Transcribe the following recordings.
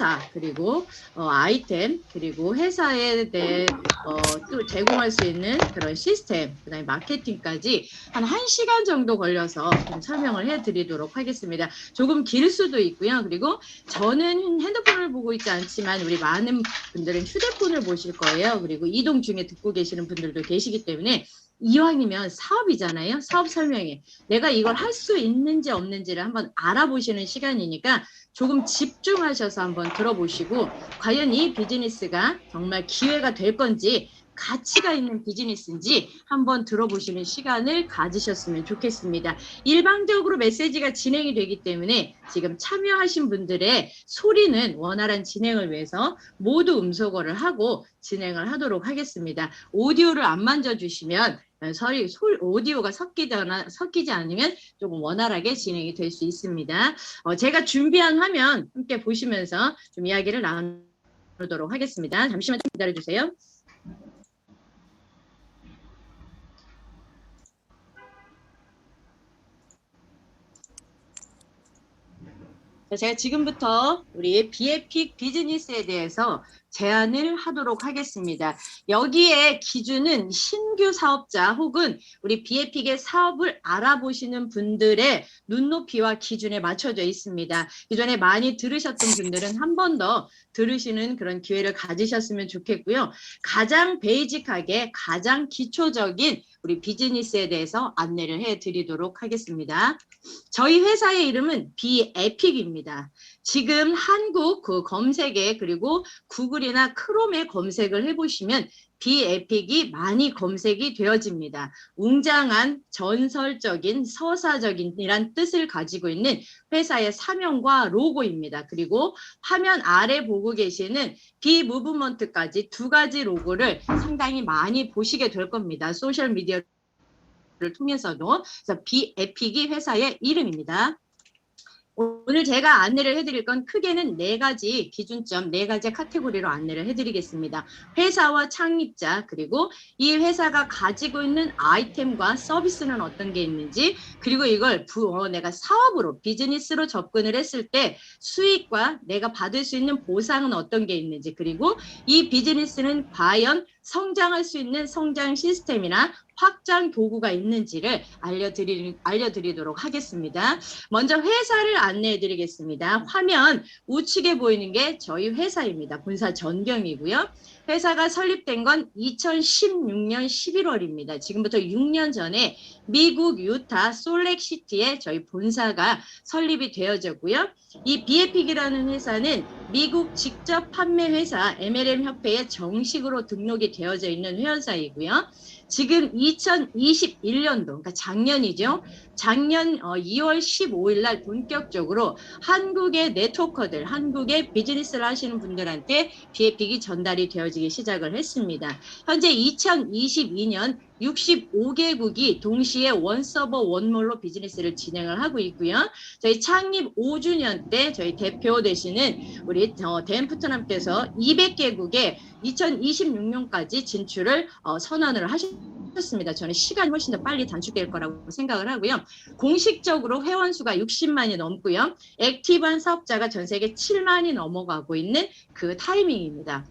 회사 그리고 아이템 그리고 회사에 대해 또 제공할 수 있는 그런 시스템 그다음에 마케팅까지 한 1시간 정도 걸려서 좀 설명을 해드리도록 하겠습니다. 조금 길 수도 있고요. 그리고 저는 핸드폰을 보고 있지 않지만 우리 많은 분들은 휴대폰을 보실 거예요. 그리고 이동 중에 듣고 계시는 분들도 계시기 때문에 이왕이면 사업이잖아요. 사업 설명회. 내가 이걸 할 수 있는지 없는지를 한번 알아보시는 시간이니까 조금 집중하셔서 한번 들어보시고 과연 이 비즈니스가 정말 기회가 될 건지 가치가 있는 비즈니스인지 한번 들어보시는 시간을 가지셨으면 좋겠습니다. 일방적으로 메시지가 진행이 되기 때문에 지금 참여하신 분들의 소리는 원활한 진행을 위해서 모두 음소거를 하고 진행을 하도록 하겠습니다. 오디오를 안 만져주시면 오디오가 섞이지 않으면 조금 원활하게 진행이 될 수 있습니다. 제가 준비한 화면 함께 보시면서 좀 이야기를 나누도록 하겠습니다. 잠시만 기다려주세요. 제가 지금부터 우리 비에픽 비즈니스에 대해서 제안을 하도록 하겠습니다. 여기에 기준은 신규 사업자 혹은 우리 비에픽의 사업을 알아보시는 분들의 눈높이와 기준에 맞춰져 있습니다. 기존에 많이 들으셨던 분들은 한 번 더 들으시는 그런 기회를 가지셨으면 좋겠고요. 가장 베이직하게 가장 기초적인 우리 비즈니스에 대해서 안내를 해드리도록 하겠습니다. 저희 회사의 이름은 비에픽입니다. 지금 한국 그 검색에 그리고 구글이나 크롬에 검색을 해보시면 비에픽이 많이 검색이 되어집니다. 웅장한 전설적인 서사적인이란 뜻을 가지고 있는 회사의 사명과 로고입니다. 그리고 화면 아래 보고 계시는 비무브먼트까지 두 가지 로고를 상당히 많이 보시게 될 겁니다. 소셜미디어를 통해서도. 그래서 비에픽이 회사의 이름입니다. 오늘 제가 안내를 해드릴 건 크게는 4가지 기준점, 4가지 카테고리로 안내를 해드리겠습니다. 회사와 창립자, 그리고 이 회사가 가지고 있는 아이템과 서비스는 어떤 게 있는지, 그리고 이걸 내가 사업으로, 비즈니스로 접근을 했을 때 수익과 내가 받을 수 있는 보상은 어떤 게 있는지, 그리고 이 비즈니스는 과연 성장할 수 있는 성장 시스템이나 확장 도구가 있는지를 알려드리도록 하겠습니다. 먼저 회사를 안내해 드리겠습니다. 화면 우측에 보이는 게 저희 회사입니다. 본사 전경이고요. 회사가 설립된 건 2016년 11월입니다. 지금부터 6년 전에 미국 유타 솔렉시티에 저희 본사가 설립이 되어졌고요. 이 비에픽이라는 회사는 미국 직접 판매 회사 MLM 협회에 정식으로 등록이 되어져 있는 회사이고요. 지금 2021년도, 그러니까 작년이죠. 작년 2월 15일 날 본격적으로 한국의 네트워커들, 한국의 비즈니스를 하시는 분들한테 비에픽이 전달이 되어지기 시작을 했습니다. 현재 2022년 65개국이 동시에 원서버 원몰로 비즈니스를 진행을 하고 있고요. 저희 창립 5주년 때 저희 대표 되시는 우리 댄푸트남께서 200개국에 2026년까지 진출을 선언을 하셨습니다. 저는 시간이 훨씬 더 빨리 단축될 거라고 생각을 하고요. 공식적으로 회원수가 60만이 넘고요. 액티브한 사업자가 전 세계 7만이 넘어가고 있는 그 타이밍입니다.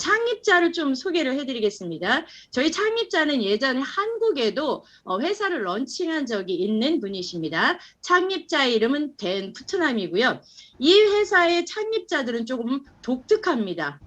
창립자를 좀 소개를 해드리겠습니다. 저희 창립자는 예전에 한국에도 회사를 런칭한 적이 있는 분이십니다. 창립자의 이름은 댄 푸트남이고요. 이 회사의 창립자들은 조금 독특합니다.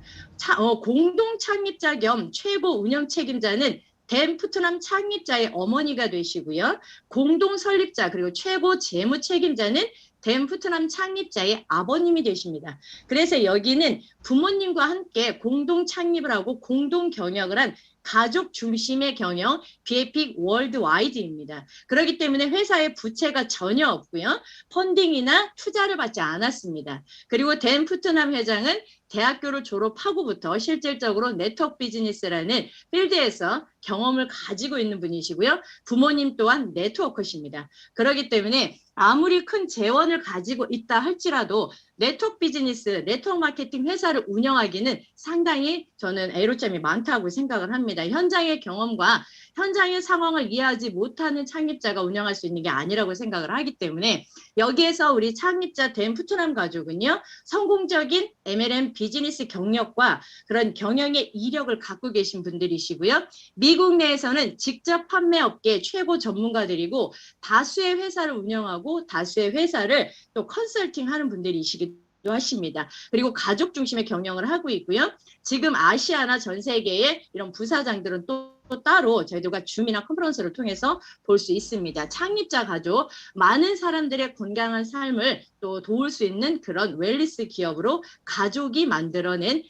공동 창립자 겸 최고 운영 책임자는 댄 푸트남 창립자의 어머니가 되시고요. 공동 설립자 그리고 최고 재무 책임자는 댄 푸트남 창립자의 아버님이 되십니다. 그래서 여기는 부모님과 함께 공동 창립을 하고 공동 경영을 한 가족 중심의 경영 비에픽 월드와이드입니다. 그렇기 때문에 회사에 부채가 전혀 없고요. 펀딩이나 투자를 받지 않았습니다. 그리고 댄 푸트남 회장은 대학교를 졸업하고부터 실질적으로 네트워크 비즈니스라는 필드에서 경험을 가지고 있는 분이시고요. 부모님 또한 네트워커십니다. 그렇기 때문에 아무리 큰 재원을 가지고 있다 할지라도 네트워크 비즈니스, 네트워크 마케팅 회사를 운영하기는 상당히 저는 애로점이 많다고 생각을 합니다. 현장의 경험과 현장의 상황을 이해하지 못하는 창립자가 운영할 수 있는 게 아니라고 생각을 하기 때문에 여기에서 우리 창립자 된 푸트남 가족은요, 성공적인 MLM 비즈니스 경력과 그런 경영의 이력을 갖고 계신 분들이시고요. 미국 내에서는 직접 판매업계 최고 전문가들이고 다수의 회사를 운영하고 다수의 회사를 또 컨설팅하는 분들이시기도 하십니다. 그리고 가족 중심의 경영을 하고 있고요. 지금 아시아나 전 세계의 이런 부사장들은 또 따로 저희가 줌이나 컨퍼런스를 통해서 볼 수 있습니다. 창립자 가족, 많은 사람들의 건강한 삶을 또 도울 수 있는 그런 웰리스 기업으로 가족이 만들어낸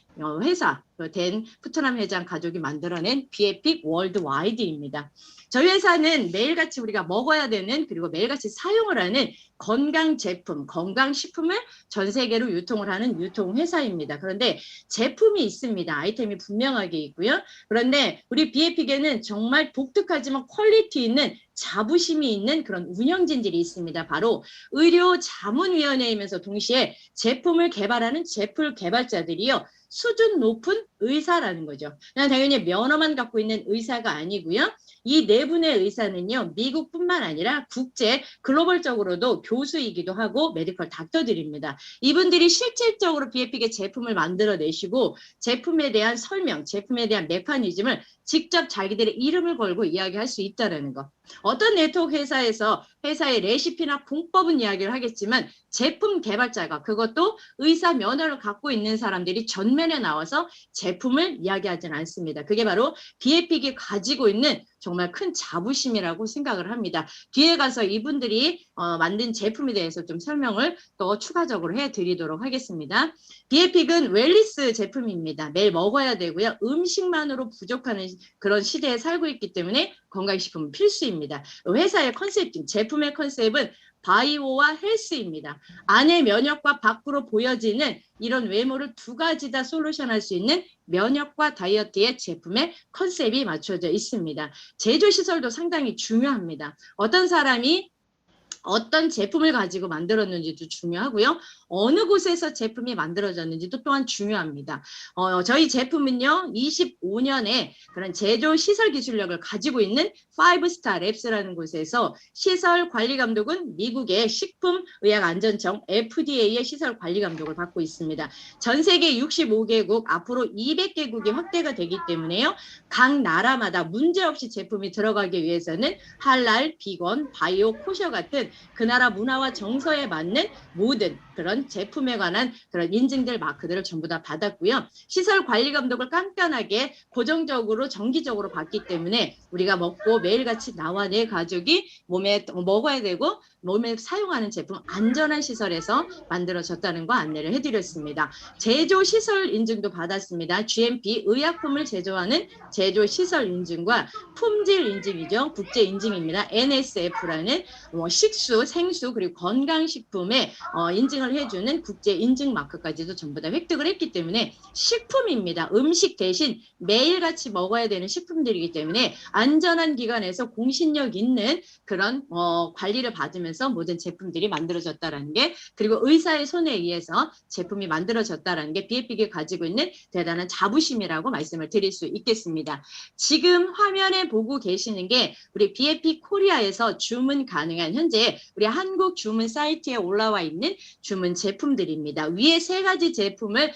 회사 된 푸트남 회장 가족이 만들어낸 비에픽 월드와이드입니다. 저희 회사는 매일같이 우리가 먹어야 되는 그리고 매일같이 사용을 하는 건강 제품, 건강 식품을 전 세계로 유통을 하는 유통회사입니다. 그런데 제품이 있습니다. 아이템이 분명하게 있고요. 그런데 우리 비에픽에는 정말 독특하지만 퀄리티 있는 자부심이 있는 그런 운영진들이 있습니다. 바로 의료자문위원회이면서 동시에 제품을 개발하는 제품 개발자들이요. 수준 높은 의사라는 거죠. 당연히 면허만 갖고 있는 의사가 아니고요. 이 네 분의 의사는요. 미국뿐만 아니라 국제 글로벌적으로도 교수이기도 하고 메디컬 닥터들입니다. 이분들이 실질적으로 비에픽의 제품을 만들어내시고 제품에 대한 설명, 제품에 대한 메커니즘을 직접 자기들의 이름을 걸고 이야기할 수 있다는 거. 어떤 네트워크 회사에서 회사의 레시피나 공법은 이야기를 하겠지만 제품 개발자가 그것도 의사 면허를 갖고 있는 사람들이 전면에 나와서 제품을 이야기하지는 않습니다. 그게 바로 비에픽이 가지고 있는 정말 큰 자부심이라고 생각을 합니다. 뒤에 가서 이분들이 만든 제품에 대해서 좀 설명을 또 추가적으로 해드리도록 하겠습니다. 비에픽은 웰리스 제품입니다. 매일 먹어야 되고요. 음식만으로 부족하는 그런 시대에 살고 있기 때문에 건강식품은 필수입니다. 회사의 컨셉팅, 제품의 컨셉은 바이오와 헬스입니다. 안의 면역과 밖으로 보여지는 이런 외모를 두 가지 다 솔루션할 수 있는 면역과 다이어트의 제품의 컨셉이 맞춰져 있습니다. 제조시설도 상당히 중요합니다. 어떤 사람이 어떤 제품을 가지고 만들었는지도 중요하고요. 어느 곳에서 제품이 만들어졌는지도 또한 중요합니다. 저희 제품은요. 25년의 그런 제조 시설 기술력을 가지고 있는 5스타 랩스라는 곳에서 시설 관리 감독은 미국의 식품의약안전청 FDA의 시설 관리 감독을 받고 있습니다. 전 세계 65개국 앞으로 200개국이 확대가 되기 때문에요. 각 나라마다 문제없이 제품이 들어가기 위해서는 할랄, 비건, 바이오, 코셔 같은 그 나라 문화와 정서에 맞는 모든 그런 제품에 관한 그런 인증들 마크들을 전부 다 받았고요. 시설 관리 감독을 깐깐하게 고정적으로 정기적으로 받기 때문에 우리가 먹고 매일같이 나와 내 가족이 몸에 먹어야 되고 몸에 사용하는 제품 안전한 시설에서 만들어졌다는 거 안내를 해드렸습니다. 제조시설 인증도 받았습니다. GMP 의약품을 제조하는 제조시설 인증과 품질 인증이죠. 국제 인증입니다. NSF라는 식수, 생수 그리고 건강식품에 인증을 해주는 국제 인증 마크까지도 전부 다 획득을 했기 때문에 식품입니다. 음식 대신 매일같이 먹어야 되는 식품들이기 때문에 안전한 기관에서 공신력 있는 그런 관리를 받으면서 모든 제품들이 만들어졌다는 게 그리고 의사의 손에 의해서 제품이 만들어졌다는 게 비에픽이 가지고 있는 대단한 자부심이라고 말씀을 드릴 수 있겠습니다. 지금 화면에 보고 계시는 게 우리 비에픽 코리아에서 주문 가능한 현재 우리 한국 주문 사이트에 올라와 있는 주문 제품들입니다. 위에 세 가지 제품을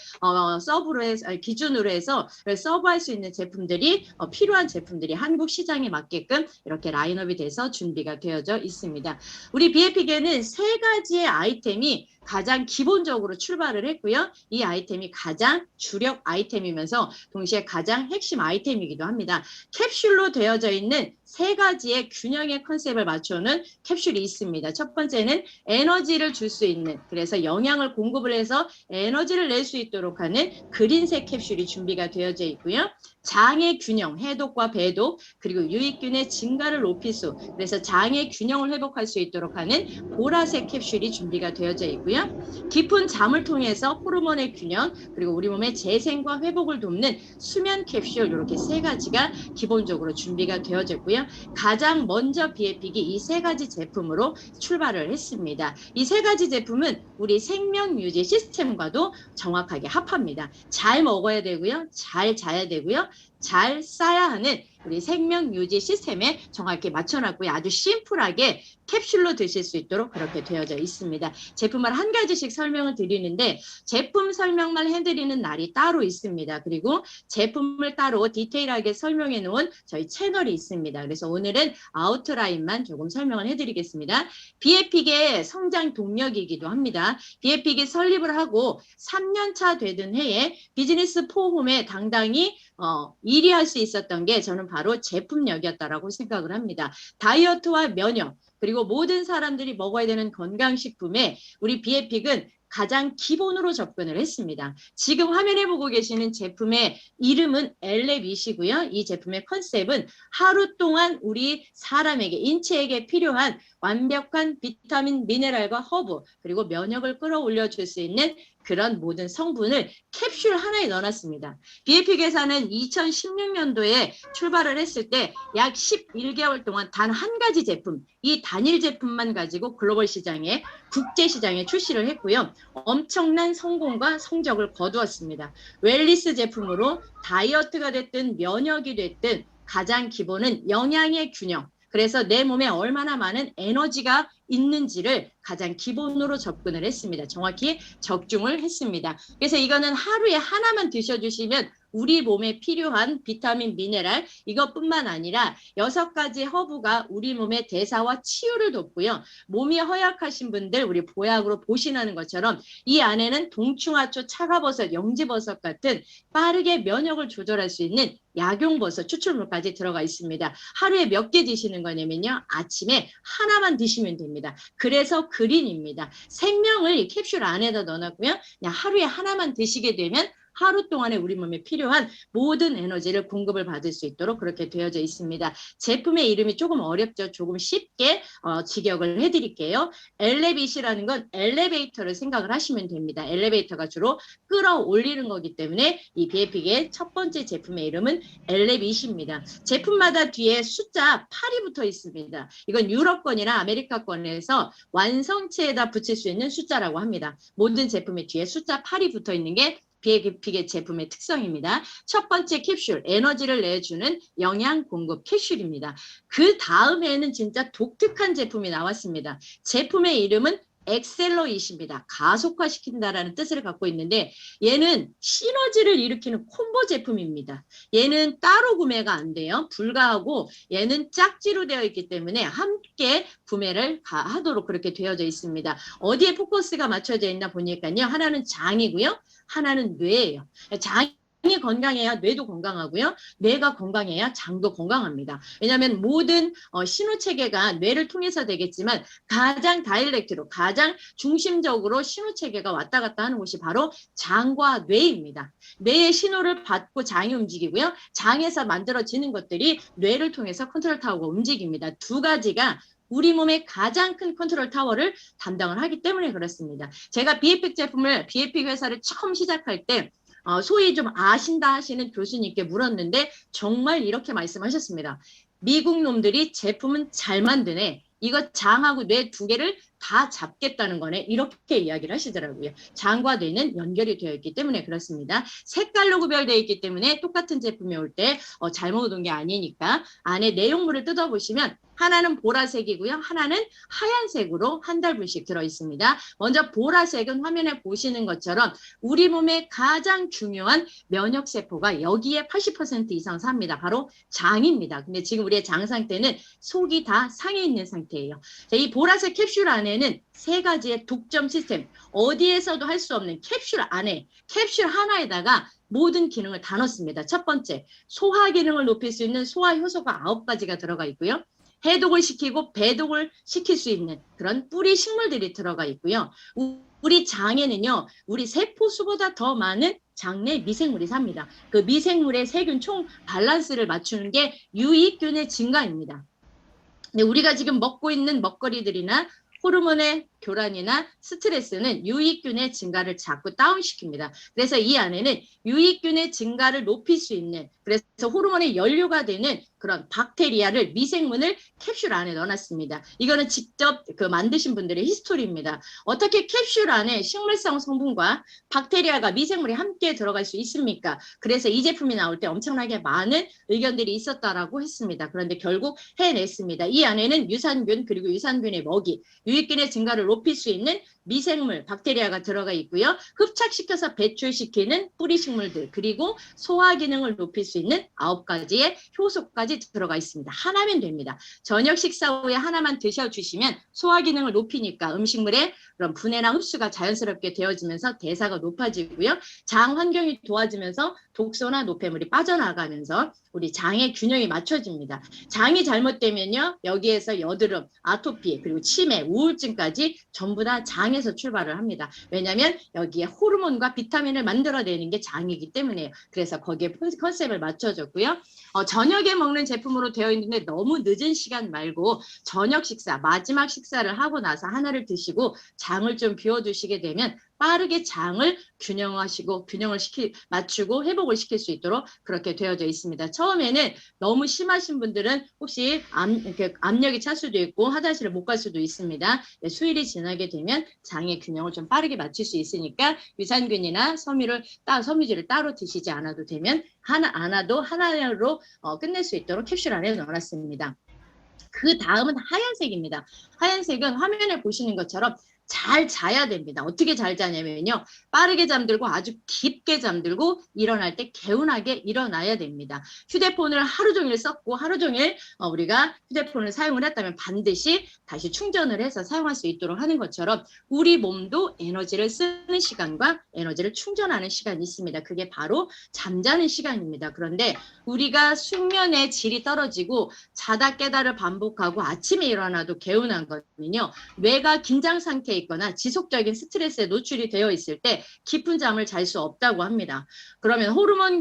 서브로 해서 기준으로 해서 서브할 수 있는 제품들이 필요한 제품들이 한국 시장에 맞게끔 이렇게 라인업이 돼서 준비가 되어져 있습니다. 우리 비에픽에는 세 가지의 아이템이 가장 기본적으로 출발을 했고요. 이 아이템이 가장 주력 아이템이면서 동시에 가장 핵심 아이템이기도 합니다. 캡슐로 되어져 있는 세 가지의 균형의 컨셉을 맞추는 캡슐이 있습니다. 첫 번째는 에너지를 줄 수 있는 그래서 영양을 공급을 해서 에너지를 낼 수 있도록 하는 그린색 캡슐이 준비가 되어져 있고요. 장의 균형, 해독과 배독, 그리고 유익균의 증가를 높일 수, 그래서 장의 균형을 회복할 수 있도록 하는 보라색 캡슐이 준비가 되어져 있고요. 깊은 잠을 통해서 호르몬의 균형, 그리고 우리 몸의 재생과 회복을 돕는 수면 캡슐, 이렇게 세 가지가 기본적으로 준비가 되어졌고요. 가장 먼저 비에픽이 이 세 가지 제품으로 출발을 했습니다. 이 세 가지 제품은 우리 생명 유지 시스템과도 정확하게 합합니다. 잘 먹어야 되고요. 잘 자야 되고요. 잘 싸야 하는 우리 생명 유지 시스템에 정확히 맞춰놨고요. 아주 심플하게 캡슐로 드실 수 있도록 그렇게 되어져 있습니다. 제품을 한 가지씩 설명을 드리는데 제품 설명만 해드리는 날이 따로 있습니다. 그리고 제품을 따로 디테일하게 설명해 놓은 저희 채널이 있습니다. 그래서 오늘은 아웃라인만 조금 설명을 해드리겠습니다. 비에픽의 성장 동력이기도 합니다. 비에픽이 설립을 하고 3년 차 되던 해에 비즈니스 포홈에 당당히 1위 할 수 있었던 게 저는 바로 제품력이었다라고 생각을 합니다. 다이어트와 면역, 그리고 모든 사람들이 먹어야 되는 건강식품에 우리 비에픽은 가장 기본으로 접근을 했습니다. 지금 화면에 보고 계시는 제품의 이름은 엘레빗이고요. 이 제품의 컨셉은 하루 동안 우리 사람에게, 인체에게 필요한 완벽한 비타민, 미네랄과 허브, 그리고 면역을 끌어올려 줄 수 있는 그런 모든 성분을 캡슐 하나에 넣어놨습니다. 비에픽에서는 2016년도에 출발을 했을 때 약 11개월 동안 단 한 가지 제품, 이 단일 제품만 가지고 글로벌 시장에, 국제 시장에 출시를 했고요. 엄청난 성공과 성적을 거두었습니다. 웰리스 제품으로 다이어트가 됐든 면역이 됐든 가장 기본은 영양의 균형. 그래서 내 몸에 얼마나 많은 에너지가 있는지를 가장 기본으로 접근을 했습니다. 정확히 적중을 했습니다. 그래서 이거는 하루에 하나만 드셔주시면 우리 몸에 필요한 비타민, 미네랄 이것뿐만 아니라 6가지 허브가 우리 몸의 대사와 치유를 돕고요. 몸이 허약하신 분들 우리 보약으로 보신하는 것처럼 이 안에는 동충하초, 차가버섯, 영지버섯 같은 빠르게 면역을 조절할 수 있는 약용버섯 추출물까지 들어가 있습니다. 하루에 몇 개 드시는 거냐면요. 아침에 하나만 드시면 됩니다. 그래서 그린입니다. 생명을 이 캡슐 안에다 넣어놨고요. 그냥 하루에 하나만 드시게 되면 하루 동안에 우리 몸에 필요한 모든 에너지를 공급을 받을 수 있도록 그렇게 되어져 있습니다. 제품의 이름이 조금 어렵죠. 조금 쉽게 직역을 해드릴게요. 엘레빗이라는 건 엘리베이터를 생각을 하시면 됩니다. 엘리베이터가 주로 끌어올리는 거기 때문에 이 비에픽의 첫 번째 제품의 이름은 엘레빗입니다. 제품마다 뒤에 숫자 8이 붙어 있습니다. 이건 유럽권이나 아메리카권에서 완성체에다 붙일 수 있는 숫자라고 합니다. 모든 제품의 뒤에 숫자 8이 붙어 있는 게 비에픽의 제품의 특성입니다. 첫 번째 캡슐, 에너지를 내주는 영양 공급 캡슐입니다. 그 다음에는 진짜 독특한 제품이 나왔습니다. 제품의 이름은 엑셀러잇입니다. 가속화시킨다라는 뜻을 갖고 있는데 얘는 시너지를 일으키는 콤보 제품입니다. 얘는 따로 구매가 안 돼요. 불가하고 얘는 짝지로 되어 있기 때문에 함께 구매를 하도록 그렇게 되어져 있습니다. 어디에 포커스가 맞춰져 있나 보니까요. 하나는 장이고요. 하나는 뇌예요. 장이 건강해야 뇌도 건강하고요. 뇌가 건강해야 장도 건강합니다. 왜냐하면 모든 신호체계가 뇌를 통해서 되겠지만 가장 다이렉트로, 가장 중심적으로 신호체계가 왔다 갔다 하는 곳이 바로 장과 뇌입니다. 뇌의 신호를 받고 장이 움직이고요. 장에서 만들어지는 것들이 뇌를 통해서 컨트롤 타워가 움직입니다. 두 가지가 우리 몸의 가장 큰 컨트롤 타워를 담당을 하기 때문에 그렇습니다. 제가 비에픽 제품을, 비에픽 회사를 처음 시작할 때 소위 좀 아신다 하시는 교수님께 물었는데 정말 이렇게 말씀하셨습니다. 미국 놈들이 제품은 잘 만드네. 이거 장하고 뇌 두 개를 다 잡겠다는 거네. 이렇게 이야기를 하시더라고요. 장과 뇌는 연결이 되어 있기 때문에 그렇습니다. 색깔로 구별되어 있기 때문에 똑같은 제품이 올 때 잘못 온 게 아니니까 안에 내용물을 뜯어보시면 하나는 보라색이고요. 하나는 하얀색으로 한 달분씩 들어있습니다. 먼저 보라색은 화면에 보시는 것처럼 우리 몸의 가장 중요한 면역세포가 여기에 80% 이상 삽니다. 바로 장입니다. 근데 지금 우리의 장 상태는 속이 다 상해 있는 상태예요. 자, 이 보라색 캡슐 안에는 세 가지의 독점 시스템, 어디에서도 할 수 없는 캡슐 안에, 캡슐 하나에다가 모든 기능을 다 넣습니다. 첫 번째, 소화 기능을 높일 수 있는 소화 효소가 9가지가 들어가 있고요. 해독을 시키고 배독을 시킬 수 있는 그런 뿌리 식물들이 들어가 있고요. 우리 장에는요, 우리 세포 수보다 더 많은 장내 미생물이 삽니다. 그 미생물의 세균 총 밸런스를 맞추는 게 유익균의 증가입니다. 근데 우리가 지금 먹고 있는 먹거리들이나 호르몬의 교란이나 스트레스는 유익균의 증가를 자꾸 다운시킵니다. 그래서 이 안에는 유익균의 증가를 높일 수 있는, 그래서 호르몬의 연료가 되는 그런 박테리아를, 미생물을 캡슐 안에 넣어놨습니다. 이거는 직접 만드신 분들의 히스토리입니다. 어떻게 캡슐 안에 식물성 성분과 박테리아가, 미생물이 함께 들어갈 수 있습니까? 그래서 이 제품이 나올 때 엄청나게 많은 의견들이 있었다라고 했습니다. 그런데 결국 해냈습니다. 이 안에는 유산균, 그리고 유산균의 먹이, 유익균의 증가를 높일 수 있는 미생물, 박테리아가 들어가 있고요. 흡착시켜서 배출시키는 뿌리식물들, 그리고 소화 기능을 높일 수 있는 9가지의 효소까지 들어가 있습니다. 하나면 됩니다. 저녁 식사 후에 하나만 드셔주시면 소화 기능을 높이니까 음식물의 그런 분해나 흡수가 자연스럽게 되어지면서 대사가 높아지고요. 장 환경이 도와지면서 독소나 노폐물이 빠져나가면서 우리 장의 균형이 맞춰집니다. 장이 잘못되면요, 여기에서 여드름, 아토피, 그리고 치매, 우울증까지 전부 다 장에서 출발을 합니다. 왜냐하면 여기에 호르몬과 비타민을 만들어내는 게 장이기 때문에요. 그래서 거기에 컨셉을 맞춰줬고요. 저녁에 먹는 제품으로 되어 있는데 너무 늦은 시간 말고 저녁 식사, 마지막 식사를 하고 나서 하나를 드시고 장을 좀 비워두시게 되면 빠르게 장을 균형하시고 맞추고 회복을 시킬 수 있도록 그렇게 되어져 있습니다. 처음에는 너무 심하신 분들은 혹시 압력이 찰 수도 있고 화장실을 못 갈 수도 있습니다. 수일이 지나게 되면 장의 균형을 좀 빠르게 맞출 수 있으니까 유산균이나 섬유질을 따로 드시지 않아도 되면 하나로 끝낼 수 있도록 캡슐 안에 넣어놨습니다. 그 다음은 하얀색입니다. 하얀색은 화면에 보시는 것처럼 잘 자야 됩니다. 어떻게 잘 자냐면요, 빠르게 잠들고 아주 깊게 잠들고 일어날 때 개운하게 일어나야 됩니다. 휴대폰을 하루 종일 썼고 하루 종일 우리가 휴대폰을 사용을 했다면 반드시 다시 충전을 해서 사용할 수 있도록 하는 것처럼 우리 몸도 에너지를 쓰는 시간과 에너지를 충전하는 시간이 있습니다. 그게 바로 잠자는 시간입니다. 그런데 우리가 숙면의 질이 떨어지고 자다 깨다를 반복하고 아침에 일어나도 개운한 거는요, 뇌가 긴장 상태에 있거나 지속적인 스트레스에 노출이 되어 있을 때 깊은 잠을 잘 수 없다고 합니다. 그러면 호르몬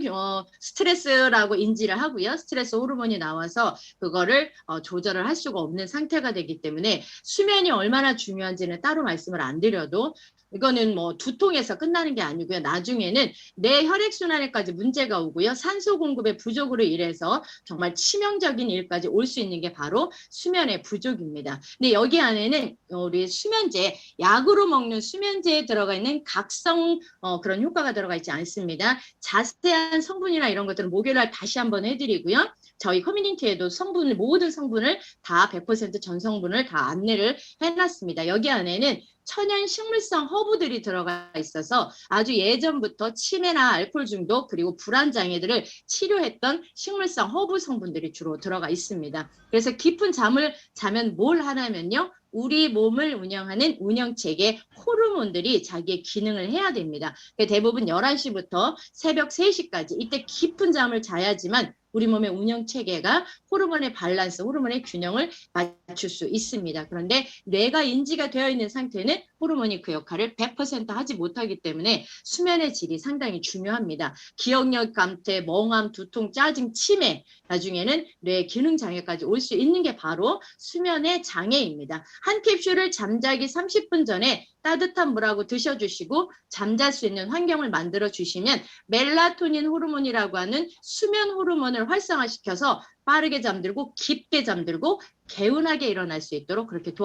스트레스라고 인지를 하고요. 스트레스 호르몬이 나와서 그거를 조절을 할 수가 없는 상태가 되기 때문에 수면이 얼마나 중요한지는 따로 말씀을 안 드려도 이거는 뭐 두통에서 끝나는 게 아니고요. 나중에는 내 혈액순환에까지 문제가 오고요. 산소 공급의 부족으로 인해서 정말 치명적인 일까지 올 수 있는 게 바로 수면의 부족입니다. 근데 여기 안에는 우리 수면제, 약으로 먹는 수면제에 들어가 있는 각성 그런 효과가 들어가 있지 않습니다. 자세한 성분이나 이런 것들은 목요일날 다시 한번 해드리고요. 저희 커뮤니티에도 모든 성분을 다 100% 전성분을 다 안내를 해놨습니다. 여기 안에는 천연 식물성 허브들이 들어가 있어서 아주 예전부터 치매나 알코올 중독 그리고 불안 장애들을 치료했던 식물성 허브 성분들이 주로 들어가 있습니다. 그래서 깊은 잠을 자면 뭘 하냐면요, 우리 몸을 운영하는 운영체계 호르몬들이 자기의 기능을 해야 됩니다. 대부분 11시부터 새벽 3시까지 이때 깊은 잠을 자야지만 우리 몸의 운영체계가 호르몬의 밸런스, 호르몬의 균형을 맞출 수 있습니다. 그런데 뇌가 인지가 되어 있는 상태는 호르몬이 그 역할을 100% 하지 못하기 때문에 수면의 질이 상당히 중요합니다. 기억력 감퇴, 멍함, 두통, 짜증, 치매, 나중에는 뇌 기능 장애까지 올 수 있는 게 바로 수면의 장애입니다. 한 캡슐을 잠자기 30분 전에 따뜻한 물하고 드셔주시고 잠잘 수 있는 환경을 만들어 주시면 멜라토닌 호르몬이라고 하는 수면 호르몬을 활성화시켜서 빠르게 잠들고 깊게 잠들고 개운하게 일어날 수 있도록 그렇게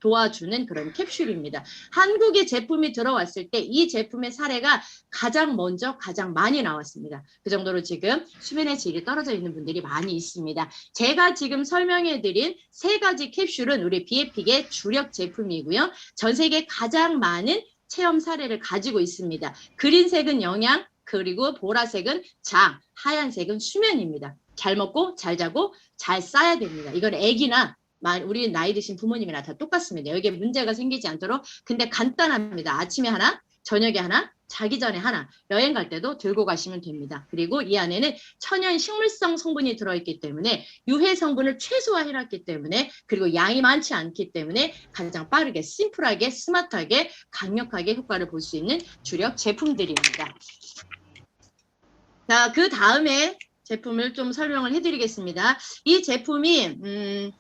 도와주는 그런 캡슐입니다. 한국에 제품이 들어왔을 때 이 제품의 사례가 가장 먼저 가장 많이 나왔습니다. 그 정도로 지금 수면의 질이 떨어져 있는 분들이 많이 있습니다. 제가 지금 설명해드린 3가지 캡슐은 우리 비에픽의 주력 제품이고요. 전 세계 가장 많은 체험 사례를 가지고 있습니다. 그린색은 영양, 그리고 보라색은 장, 하얀색은 수면입니다. 잘 먹고 잘 자고 잘 싸야 됩니다. 이건 애기나 우리 나이 드신 부모님이나 다 똑같습니다. 여기에 문제가 생기지 않도록. 근데 간단합니다. 아침에 하나, 저녁에 하나, 자기 전에 하나, 여행 갈 때도 들고 가시면 됩니다. 그리고 이 안에는 천연 식물성 성분이 들어있기 때문에 유해 성분을 최소화해놨기 때문에, 그리고 양이 많지 않기 때문에 가장 빠르게 심플하게 스마트하게 강력하게 효과를 볼 수 있는 주력 제품들입니다. 자, 그 다음에 제품을 좀 설명을 해드리겠습니다. 이 제품이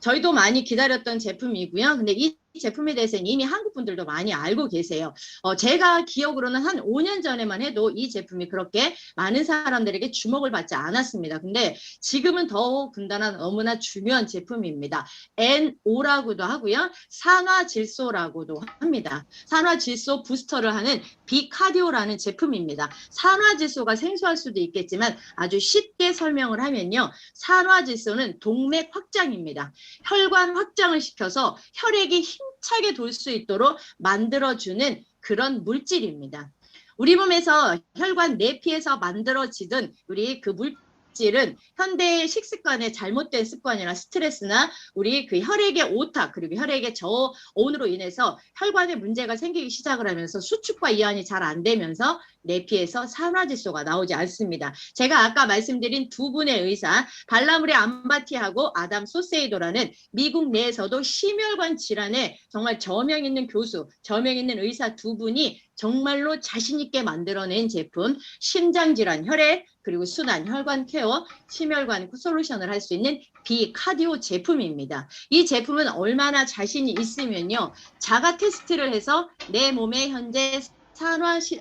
저희도 많이 기다렸던 제품이고요. 근데 이 제품에 대해서는 이미 한국 분들도 많이 알고 계세요. 제가 기억으로는 한 5년 전에만 해도 이 제품이 그렇게 많은 사람들에게 주목을 받지 않았습니다. 근데 지금은 더욱 군단한 너무나 중요한 제품입니다. NO라고도 하고요. 산화질소라고도 합니다. 산화질소 부스터를 하는 비카디오라는 제품입니다. 산화질소가 생소할 수도 있겠지만 아주 쉽게 설명을 하면요. 산화질소는 동맥 확장입니다. 혈관 확장을 시켜서 혈액이 힘차게 돌 수 있도록 만들어주는 그런 물질입니다. 우리 몸에서 혈관 내피에서 만들어지던 우리 그 물질은 현대의 식습관의 잘못된 습관이나 스트레스나 우리 그 혈액의 오타 그리고 혈액의 저온으로 인해서 혈관에 문제가 생기기 시작을 하면서 수축과 이완이 잘 안 되면서 내피에서 산화질소가 나오지 않습니다. 제가 아까 말씀드린 두 분의 의사 발라무리 암바티하고 아담 소세이도라는 미국 내에서도 심혈관 질환에 정말 저명 있는 교수, 저명 있는 의사 두 분이 정말로 자신 있게 만들어낸 제품 심장질환, 혈액, 그리고 순환, 혈관 케어, 심혈관 솔루션을 할 수 있는 비카디오 제품입니다. 이 제품은 얼마나 자신이 있으면요. 자가 테스트를 해서 내 몸에 현재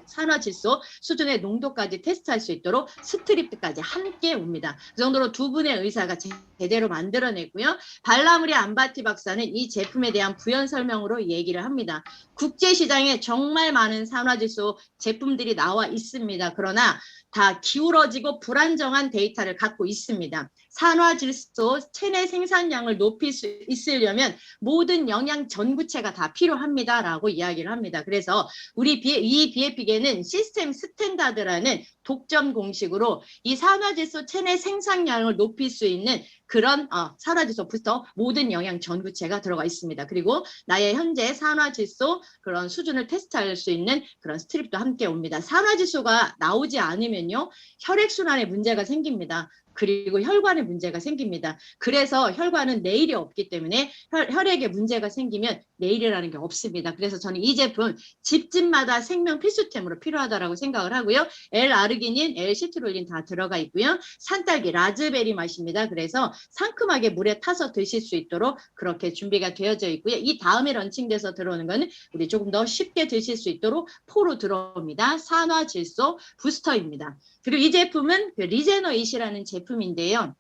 산화질소 수준의 농도까지 테스트할 수 있도록 스트립까지 함께 옵니다. 그 정도로 두 분의 의사가 제대로 만들어냈고요. 발라무리 암바티 박사는 이 제품에 대한 부연 설명으로 얘기를 합니다. 국제시장에 정말 많은 산화질소 제품들이 나와 있습니다. 그러나 다 기울어지고 불안정한 데이터를 갖고 있습니다. 산화질소 체내 생산량을 높일 수 있으려면 모든 영양 전구체가 다 필요합니다라고 이야기를 합니다. 그래서 이 BFP계는 시스템 스탠다드라는 독점 공식으로 이 산화질소 체내 생산량을 높일 수 있는 그런 산화질소 부스터 모든 영양 전구체가 들어가 있습니다. 그리고 나의 현재 산화질소 그런 수준을 테스트할 수 있는 그런 스트립도 함께 옵니다. 산화질소가 나오지 않으면요 혈액순환에 문제가 생깁니다. 그리고 혈관에 문제가 생깁니다. 그래서 혈관은 내일이 없기 때문에 혈액에 문제가 생기면 내일이라는 게 없습니다. 그래서 저는 이 제품 집집마다 생명 필수템으로 필요하다고 생각을 하고요. L-아르기닌, L-시트롤린 다 들어가 있고요. 산딸기, 라즈베리 맛입니다. 그래서 상큼하게 물에 타서 드실 수 있도록 그렇게 준비가 되어져 있고요. 이 다음에 런칭돼서 들어오는 거는 우리 조금 더 쉽게 드실 수 있도록 포로 들어옵니다. 산화질소 부스터입니다. 그리고 이 제품은 그 리제너잇이라는 제품인데요.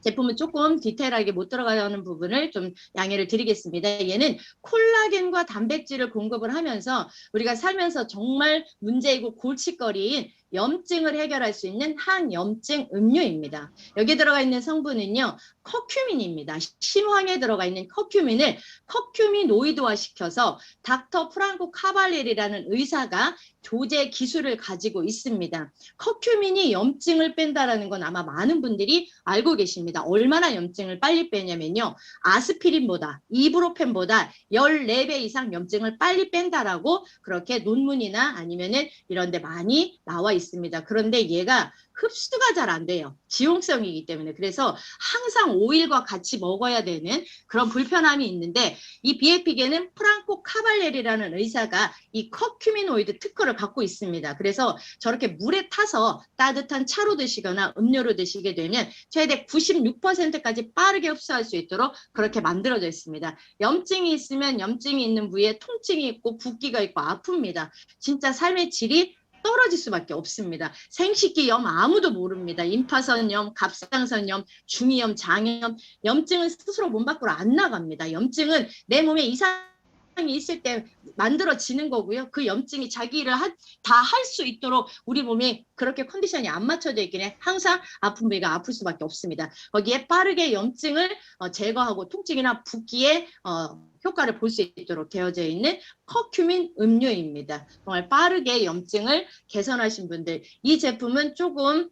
제품은 조금 디테일하게 못 들어가는 부분을 좀 양해를 드리겠습니다. 얘는 콜라겐과 단백질을 공급을 하면서 우리가 살면서 정말 문제이고 골칫거리인 염증을 해결할 수 있는 항염증 음료입니다. 여기에 들어가 있는 성분은요. 커큐민입니다. 신황에 들어가 있는 커큐민을 커큐미노이드화 시켜서 닥터 프랑코 카발레리라는 의사가 조제 기술을 가지고 있습니다. 커큐민이 염증을 뺀다라는 건 아마 많은 분들이 알고 계십니다. 얼마나 염증을 빨리 빼냐면요. 아스피린보다 이브로펜보다 14배 이상 염증을 빨리 뺀다라고 그렇게 논문이나 아니면은 이런 데 많이 나와 있습니다. 그런데 얘가 흡수가 잘 안 돼요. 지용성이기 때문에. 그래서 항상 오일과 같이 먹어야 되는 그런 불편함이 있는데 이 BFP계는 프랑코 카발레리라는 의사가 이 커큐미노이드 특허를 갖고 있습니다. 그래서 저렇게 물에 타서 따뜻한 차로 드시거나 음료로 드시게 되면 최대 96%까지 빠르게 흡수할 수 있도록 그렇게 만들어져 있습니다. 염증이 있으면 염증이 있는 부위에 통증이 있고 붓기가 있고 아픕니다. 진짜 삶의 질이 떨어질 수밖에 없습니다. 생식기염 아무도 모릅니다. 임파선염, 갑상선염, 중이염, 장염, 염증은 스스로 몸 밖으로 안 나갑니다. 염증은 내 몸에 이상이 있을 때 만들어지는 거고요. 그 염증이 자기 일을 다 할 수 있도록 우리 몸에 그렇게 컨디션이 안 맞춰져 있긴 해 항상 아픈 부위가 아플 수밖에 없습니다. 거기에 빠르게 염증을 제거하고 통증이나 붓기에 효과를 볼 수 있도록 되어져 있는 커큐민 음료입니다. 정말 빠르게 염증을 개선하신 분들 이 제품은 조금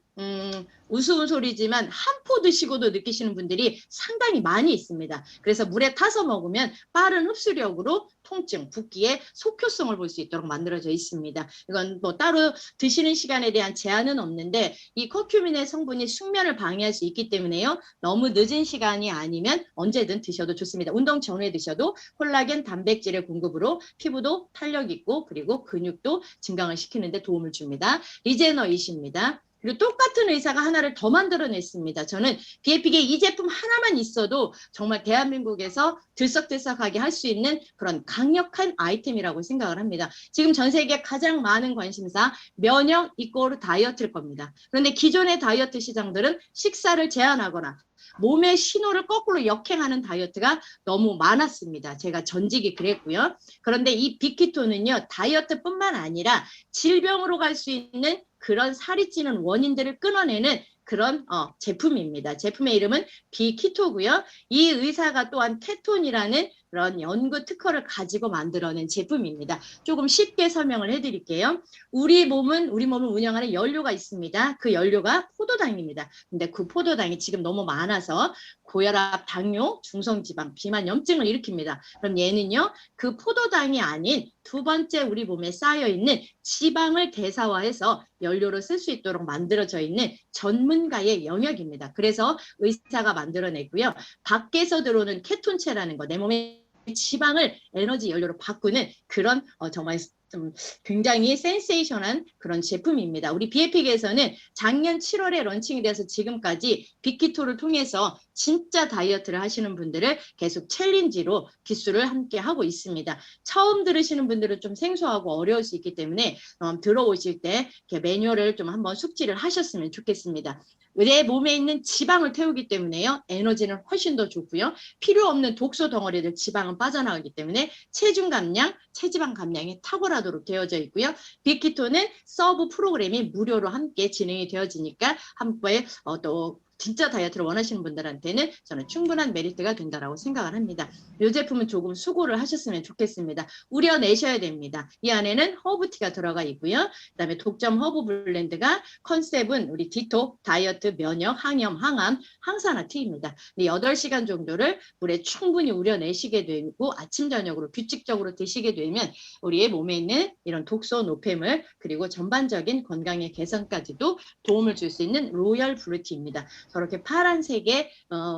우스운 소리지만 한 포 드시고도 느끼시는 분들이 상당히 많이 있습니다. 그래서 물에 타서 먹으면 빠른 흡수력으로 통증, 붓기에 속효성을 볼 수 있도록 만들어져 있습니다. 이건 뭐 따로 드시는 시간에 대한 제한은 없는데 이 커큐민의 성분이 숙면을 방해할 수 있기 때문에요. 너무 늦은 시간이 아니면 언제든 드셔도 좋습니다. 운동 전후에 드셔도 콜라겐 단백질의 공급으로 피부도 탄력 있고 그리고 근육도 증강을 시키는 데 도움을 줍니다. 리제너잇입니다. 그리고 똑같은 의사가 하나를 더 만들어냈습니다. 저는 비에픽의 이 제품 하나만 있어도 정말 대한민국에서 들썩들썩하게 할 수 있는 그런 강력한 아이템이라고 생각을 합니다. 지금 전 세계 가장 많은 관심사 면역 이꼬르 다이어트일 겁니다. 그런데 기존의 다이어트 시장들은 식사를 제한하거나 몸의 신호를 거꾸로 역행하는 다이어트가 너무 많았습니다. 제가 전직이 그랬고요. 그런데 이 빅키토는요, 다이어트뿐만 아니라 질병으로 갈 수 있는 그런 살이 찌는 원인들을 끊어내는 그런 제품입니다. 제품의 이름은 빅키토고요. 이 의사가 또한 케톤이라는 그런 연구 특허를 가지고 만들어낸 제품입니다. 조금 쉽게 설명을 해드릴게요. 우리 몸을 운영하는 연료가 있습니다. 그 연료가 포도당입니다. 근데 그 포도당이 지금 너무 많아서 고혈압, 당뇨, 중성지방, 비만, 염증을 일으킵니다. 그럼 얘는요, 그 포도당이 아닌 두 번째 우리 몸에 쌓여 있는 지방을 대사화해서 연료로 쓸 수 있도록 만들어져 있는 전문가의 영역입니다. 그래서 의사가 만들어냈고요. 밖에서 들어오는 케톤체라는 거, 내 몸에 지방을 에너지 연료로 바꾸는 그런 정말 좀 굉장히 센세이션한 그런 제품입니다. 우리 비에픽에서는 작년 7월에 런칭이 돼서 지금까지 빅키토를 통해서 진짜 다이어트를 하시는 분들을 계속 챌린지로 기술을 함께 하고 있습니다. 처음 들으시는 분들은 좀 생소하고 어려울 수 있기 때문에 들어오실 때 이렇게 매뉴얼을 좀 한번 숙지를 하셨으면 좋겠습니다. 내 몸에 있는 지방을 태우기 때문에요. 에너지는 훨씬 더 좋고요. 필요 없는 독소 덩어리들 지방은 빠져나가기 때문에 체중 감량, 체지방 감량이 탁월하도록 되어져 있고요. 빅키토는 서브 프로그램이 무료로 함께 진행이 되어지니까 한번에 또 진짜 다이어트를 원하시는 분들한테는 저는 충분한 메리트가 된다라고 생각을 합니다. 이 제품은 조금 수고를 하셨으면 좋겠습니다. 우려내셔야 됩니다. 이 안에는 허브티가 들어가 있고요. 그다음에 독점 허브 블렌드가 컨셉은 우리 디톡, 다이어트, 면역, 항염, 항암, 항산화 티입니다. 8시간 정도를 물에 충분히 우려내시게 되고 아침, 저녁으로 규칙적으로 드시게 되면 우리의 몸에 있는 이런 독소, 노폐물 그리고 전반적인 건강의 개선까지도 도움을 줄 수 있는 로열 브루티입니다. 저렇게 파란색의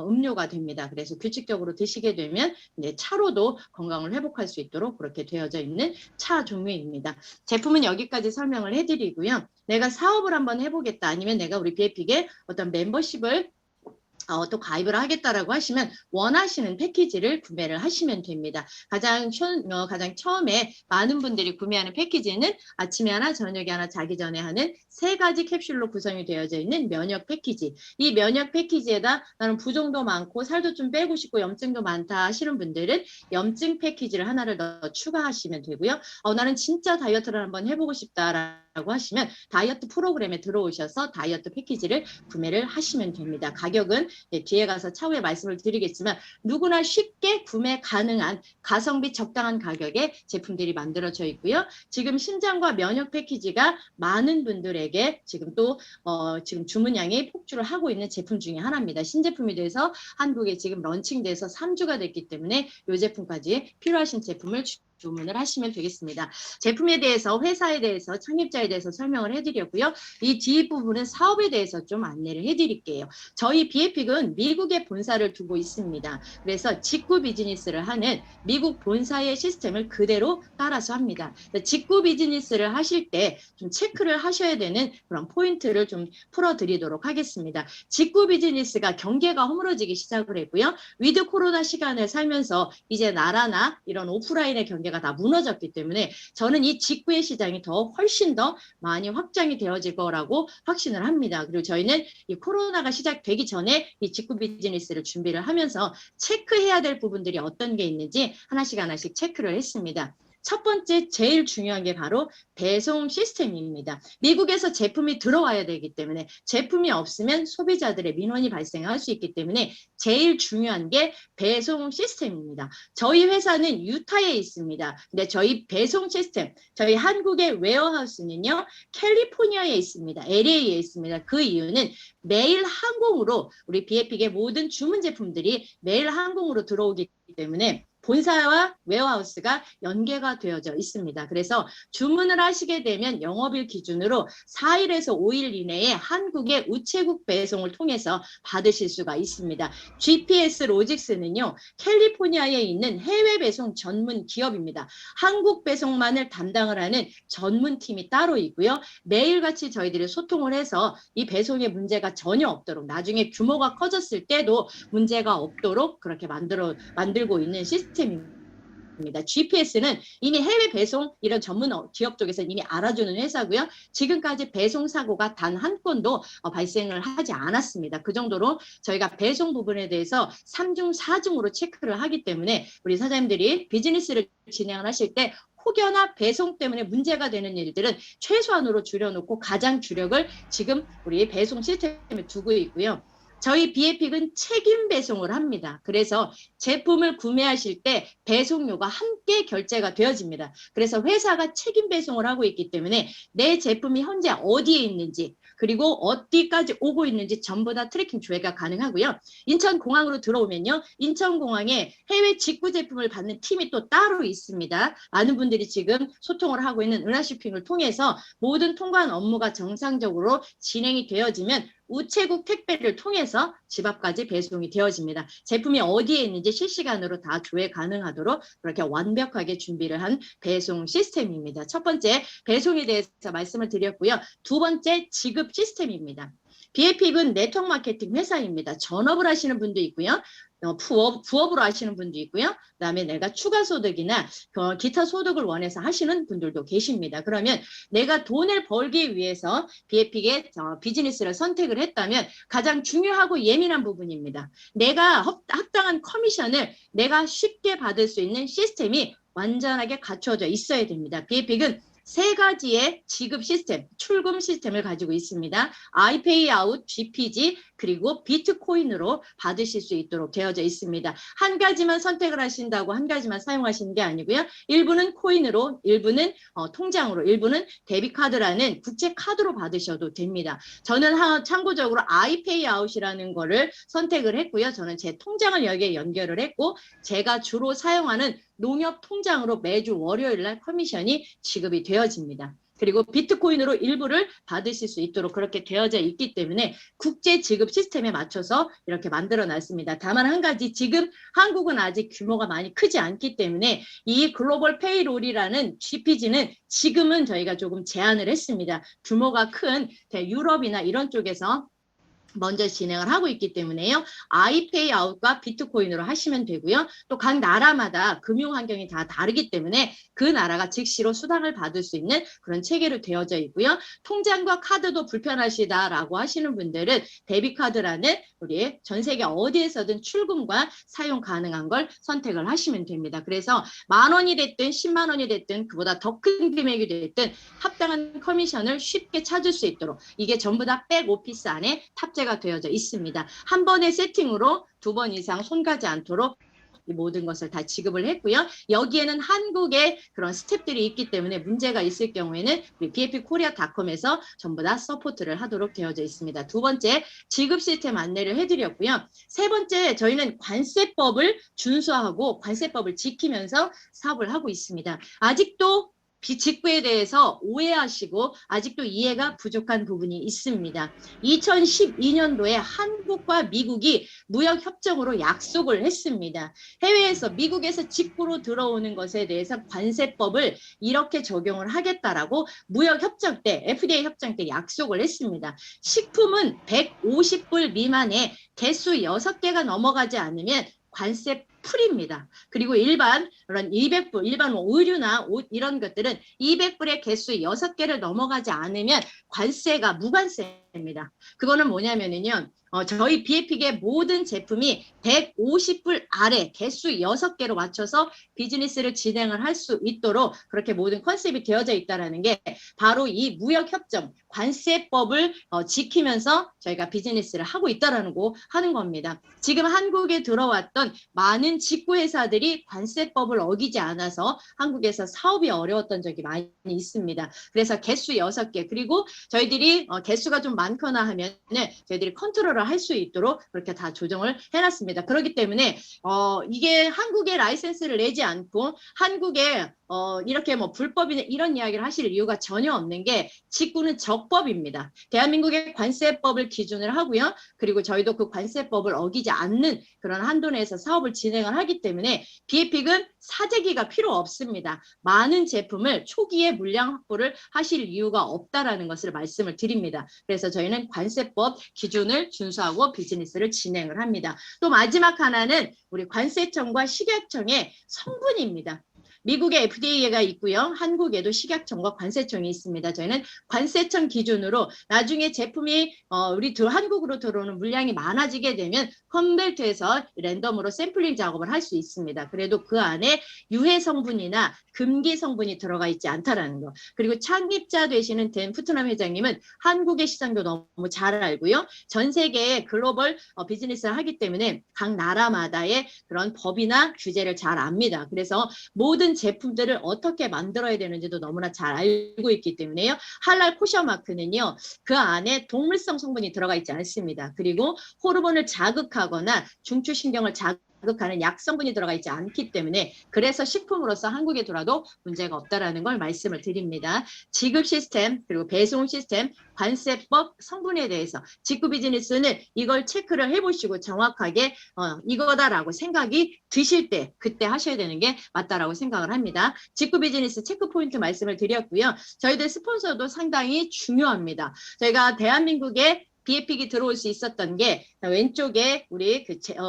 음료가 됩니다. 그래서 규칙적으로 드시게 되면 차로도 건강을 회복할 수 있도록 그렇게 되어져 있는 차 종류입니다. 제품은 여기까지 설명을 해드리고요. 내가 사업을 한번 해보겠다 아니면 내가 우리 비에픽에 어떤 멤버십을 또 가입을 하겠다라고 하시면 원하시는 패키지를 구매를 하시면 됩니다. 가장 처음에 많은 분들이 구매하는 패키지는 아침에 하나, 저녁에 하나, 자기 전에 하는 3가지 캡슐로 구성이 되어져 있는 면역 패키지. 이 면역 패키지에다 나는 부종도 많고 살도 좀 빼고 싶고 염증도 많다 하시는 분들은 염증 패키지를 하나를 더 추가하시면 되고요. 나는 진짜 다이어트를 한번 해보고 싶다라고 하시면 다이어트 프로그램에 들어오셔서 다이어트 패키지를 구매를 하시면 됩니다. 가격은 뒤에 가서 차후에 말씀을 드리겠지만 누구나 쉽게 구매 가능한 가성비 적당한 가격에 제품들이 만들어져 있고요. 지금 신장과 면역 패키지가 많은 분들에게 지금 또 지금 주문량이 폭주를 하고 있는 제품 중에 하나입니다. 신제품이 돼서 한국에 지금 런칭돼서 3주가 됐기 때문에 이 제품까지 필요하신 제품을 주문을 하시면 되겠습니다. 제품에 대해서, 회사에 대해서, 창립자에 대해서 설명을 해드렸고요. 이 뒷부분은 사업에 대해서 좀 안내를 해드릴게요. 저희 비에픽은 미국에 본사를 두고 있습니다. 그래서 직구 비즈니스를 하는 미국 본사의 시스템을 그대로 따라서 합니다. 직구 비즈니스를 하실 때 좀 체크를 하셔야 되는 그런 포인트를 좀 풀어드리도록 하겠습니다. 직구 비즈니스가 경계가 허물어지기 시작을 했고요. 위드 코로나 시간을 살면서 이제 나라나 이런 오프라인의 경계가 다 무너졌기 때문에 저는 이 직구의 시장이 훨씬 더 많이 확장이 되어질 거라고 확신을 합니다. 그리고 저희는 이 코로나가 시작되기 전에 이 직구 비즈니스를 준비를 하면서 체크해야 될 부분들이 어떤 게 있는지 하나씩 체크를 했습니다. 첫 번째 제일 중요한 게 바로 배송 시스템입니다. 미국에서 제품이 들어와야 되기 때문에 제품이 없으면 소비자들의 민원이 발생할 수 있기 때문에 제일 중요한 게 배송 시스템입니다. 저희 회사는 유타에 있습니다. 근데 저희 배송 시스템, 저희 한국의 웨어하우스는요, 캘리포니아에 있습니다. LA에 있습니다. 그 이유는 매일 항공으로 우리 비에픽의 모든 주문 제품들이 매일 항공으로 들어오기 때문에 본사와 웨어하우스가 연계가 되어져 있습니다. 그래서 주문을 하시게 되면 영업일 기준으로 4일에서 5일 이내에 한국의 우체국 배송을 통해서 받으실 수가 있습니다. GPS 로직스는요, 캘리포니아에 있는 해외 배송 전문 기업입니다. 한국 배송만을 담당을 하는 전문팀이 따로 있고요. 매일같이 저희들이 소통을 해서 이 배송에 문제가 전혀 없도록, 나중에 규모가 커졌을 때도 문제가 없도록 그렇게 만들고 있는 시스템입니다. GPS는 이미 해외 배송 이런 전문 기업 쪽에서 이미 알아주는 회사고요. 지금까지 배송 사고가 단 한 건도 발생을 하지 않았습니다. 그 정도로 저희가 배송 부분에 대해서 3중, 4중으로 체크를 하기 때문에 우리 사장님들이 비즈니스를 진행을 하실 때 혹여나 배송 때문에 문제가 되는 일들은 최소한으로 줄여놓고 가장 주력을 지금 우리 배송 시스템에 두고 있고요. 저희 비에픽은 책임 배송을 합니다. 그래서 제품을 구매하실 때 배송료가 함께 결제가 되어집니다. 그래서 회사가 책임 배송을 하고 있기 때문에 내 제품이 현재 어디에 있는지 그리고 어디까지 오고 있는지 전부 다 트래킹 조회가 가능하고요. 인천공항으로 들어오면요. 인천공항에 해외 직구 제품을 받는 팀이 또 따로 있습니다. 많은 분들이 지금 소통을 하고 있는 은하쇼핑을 통해서 모든 통관 업무가 정상적으로 진행이 되어지면 우체국 택배를 통해서 집 앞까지 배송이 되어집니다. 제품이 어디에 있는지 실시간으로 다 조회 가능하도록 그렇게 완벽하게 준비를 한 배송 시스템입니다. 첫 번째, 배송에 대해서 말씀을 드렸고요. 두 번째, 지급 시스템입니다. 비에픽은 네트워크 마케팅 회사입니다. 전업을 하시는 분도 있고요. 부업으로 하시는 분도 있고요. 그다음에 내가 추가 소득이나 기타 소득을 원해서 하시는 분들도 계십니다. 그러면 내가 돈을 벌기 위해서 비에픽의 비즈니스를 선택을 했다면 가장 중요하고 예민한 부분입니다. 내가 합당한 커미션을 내가 쉽게 받을 수 있는 시스템이 완전하게 갖춰져 있어야 됩니다. 비에픽은 세 가지의 지급 시스템, 출금 시스템을 가지고 있습니다. 아이페이 아웃, GPG, 그리고 비트코인으로 받으실 수 있도록 되어져 있습니다. 한 가지만 선택을 하신다고 한 가지만 사용하시는 게 아니고요. 일부는 코인으로, 일부는 통장으로, 일부는 데비카드라는 국제카드로 받으셔도 됩니다. 저는 참고적으로 아이페이 아웃이라는 거를 선택을 했고요. 저는 제 통장을 여기에 연결을 했고 제가 주로 사용하는 농협 통장으로 매주 월요일 날 커미션이 지급이 되어집니다. 그리고 비트코인으로 일부를 받으실 수 있도록 그렇게 되어져 있기 때문에 국제 지급 시스템에 맞춰서 이렇게 만들어 놨습니다. 다만 한 가지 지금 한국은 아직 규모가 많이 크지 않기 때문에 이 글로벌 페이롤이라는 GPG는 지금은 저희가 조금 제한을 했습니다. 규모가 큰 유럽이나 이런 쪽에서 먼저 진행을 하고 있기 때문에요. 아이페이 아웃과 비트코인으로 하시면 되고요. 또 각 나라마다 금융 환경이 다 다르기 때문에 그 나라가 즉시로 수당을 받을 수 있는 그런 체계로 되어져 있고요. 통장과 카드도 불편하시다라고 하시는 분들은 데비카드라는 우리 전 세계 어디에서든 출금과 사용 가능한 걸 선택을 하시면 됩니다. 그래서 10,000원이 됐든 10만 원이 됐든 그보다 더 큰 금액이 됐든 합당한 커미션을 쉽게 찾을 수 있도록 이게 전부 다 백오피스 안에 탑재가 되어져 있습니다. 한 번의 세팅으로 2번 이상 손 가지 않도록 이 모든 것을 다 지급을 했고요. 여기에는 한국의 그런 스텝들이 있기 때문에 문제가 있을 경우에는 우리 bfkorea.com에서 전부 다 서포트를 하도록 되어져 있습니다. 두 번째, 지급 시스템 안내를 해드렸고요. 세 번째, 저희는 관세법을 준수하고 관세법을 지키면서 사업을 하고 있습니다. 아직도 직구에 대해서 오해하시고 아직도 이해가 부족한 부분이 있습니다. 2012년도에 한국과 미국이 무역협정으로 약속을 했습니다. 해외에서 미국에서 직구로 들어오는 것에 대해서 관세법을 이렇게 적용을 하겠다라고 무역협정 때 FDA 협정 때 약속을 했습니다. 식품은 150불 미만의 개수 6개가 넘어가지 않으면 관세 풀입니다. 그리고 일반 그런 200불, 일반 의류나 옷 이런 것들은 200불의 개수 6개를 넘어가지 않으면 관세가 무관세입니다. 그거는 뭐냐면요. 저희 비에픽의 모든 제품이 150불 아래 개수 6개로 맞춰서 비즈니스를 진행을 할 수 있도록 그렇게 모든 컨셉이 되어져 있다는 게 바로 이 무역협정 관세법을 지키면서 저희가 비즈니스를 하고 있다는 거 하는 겁니다. 지금 한국에 들어왔던 많은 직구회사들이 관세법을 어기지 않아서 한국에서 사업이 어려웠던 적이 많이 있습니다. 그래서 개수 6개 그리고 저희들이 개수가 좀 많거나 하면은 저희들이 컨트롤을 참여를 할 수 있도록 그렇게 다 조정을 해놨습니다. 그렇기 때문에 이게 한국에 라이센스를 내지 않고 한국에 이렇게 뭐 불법이나 이런 이야기를 하실 이유가 전혀 없는 게 직구는 적법입니다. 대한민국의 관세법을 기준으로 하고요. 그리고 저희도 그 관세법을 어기지 않는 그런 한도 내에서 사업을 진행을 하기 때문에 비에픽은 사재기가 필요 없습니다. 많은 제품을 초기에 물량 확보를 하실 이유가 없다라는 것을 말씀을 드립니다. 그래서 저희는 관세법 기준을 준수하고 비즈니스를 진행을 합니다. 또 마지막 하나는 우리 관세청과 식약청의 성분입니다. 미국에 FDA가 있고요. 한국에도 식약청과 관세청이 있습니다. 저희는 관세청 기준으로 나중에 제품이 우리 한국으로 들어오는 물량이 많아지게 되면 컨벨트해서 랜덤으로 샘플링 작업을 할 수 있습니다. 그래도 그 안에 유해 성분이나 금기 성분이 들어가 있지 않다라는 거. 그리고 창립자 되시는 댄 푸트남 회장님은 한국의 시장도 너무 잘 알고요. 전 세계의 글로벌 비즈니스를 하기 때문에 각 나라마다의 그런 법이나 규제를 잘 압니다. 그래서 모든 제품들을 어떻게 만들어야 되는지도 너무나 잘 알고 있기 때문에요. 할랄 코셔 마크는요. 그 안에 동물성 성분이 들어가 있지 않습니다. 그리고 호르몬을 자극하거나 중추신경을 자극하는 약 성분이 들어가 있지 않기 때문에 그래서 식품으로서 한국에 들어와도 문제가 없다라는 걸 말씀을 드립니다. 지급 시스템 그리고 배송 시스템 관세법 성분에 대해서 직구 비즈니스는 이걸 체크를 해보시고 정확하게 이거다라고 생각이 드실 때 그때 하셔야 되는 게 맞다라고 생각을 합니다. 직구 비즈니스 체크 포인트 말씀을 드렸고요. 저희들 스폰서도 상당히 중요합니다. 저희가 대한민국에 비에픽이 들어올 수 있었던 게 왼쪽에 우리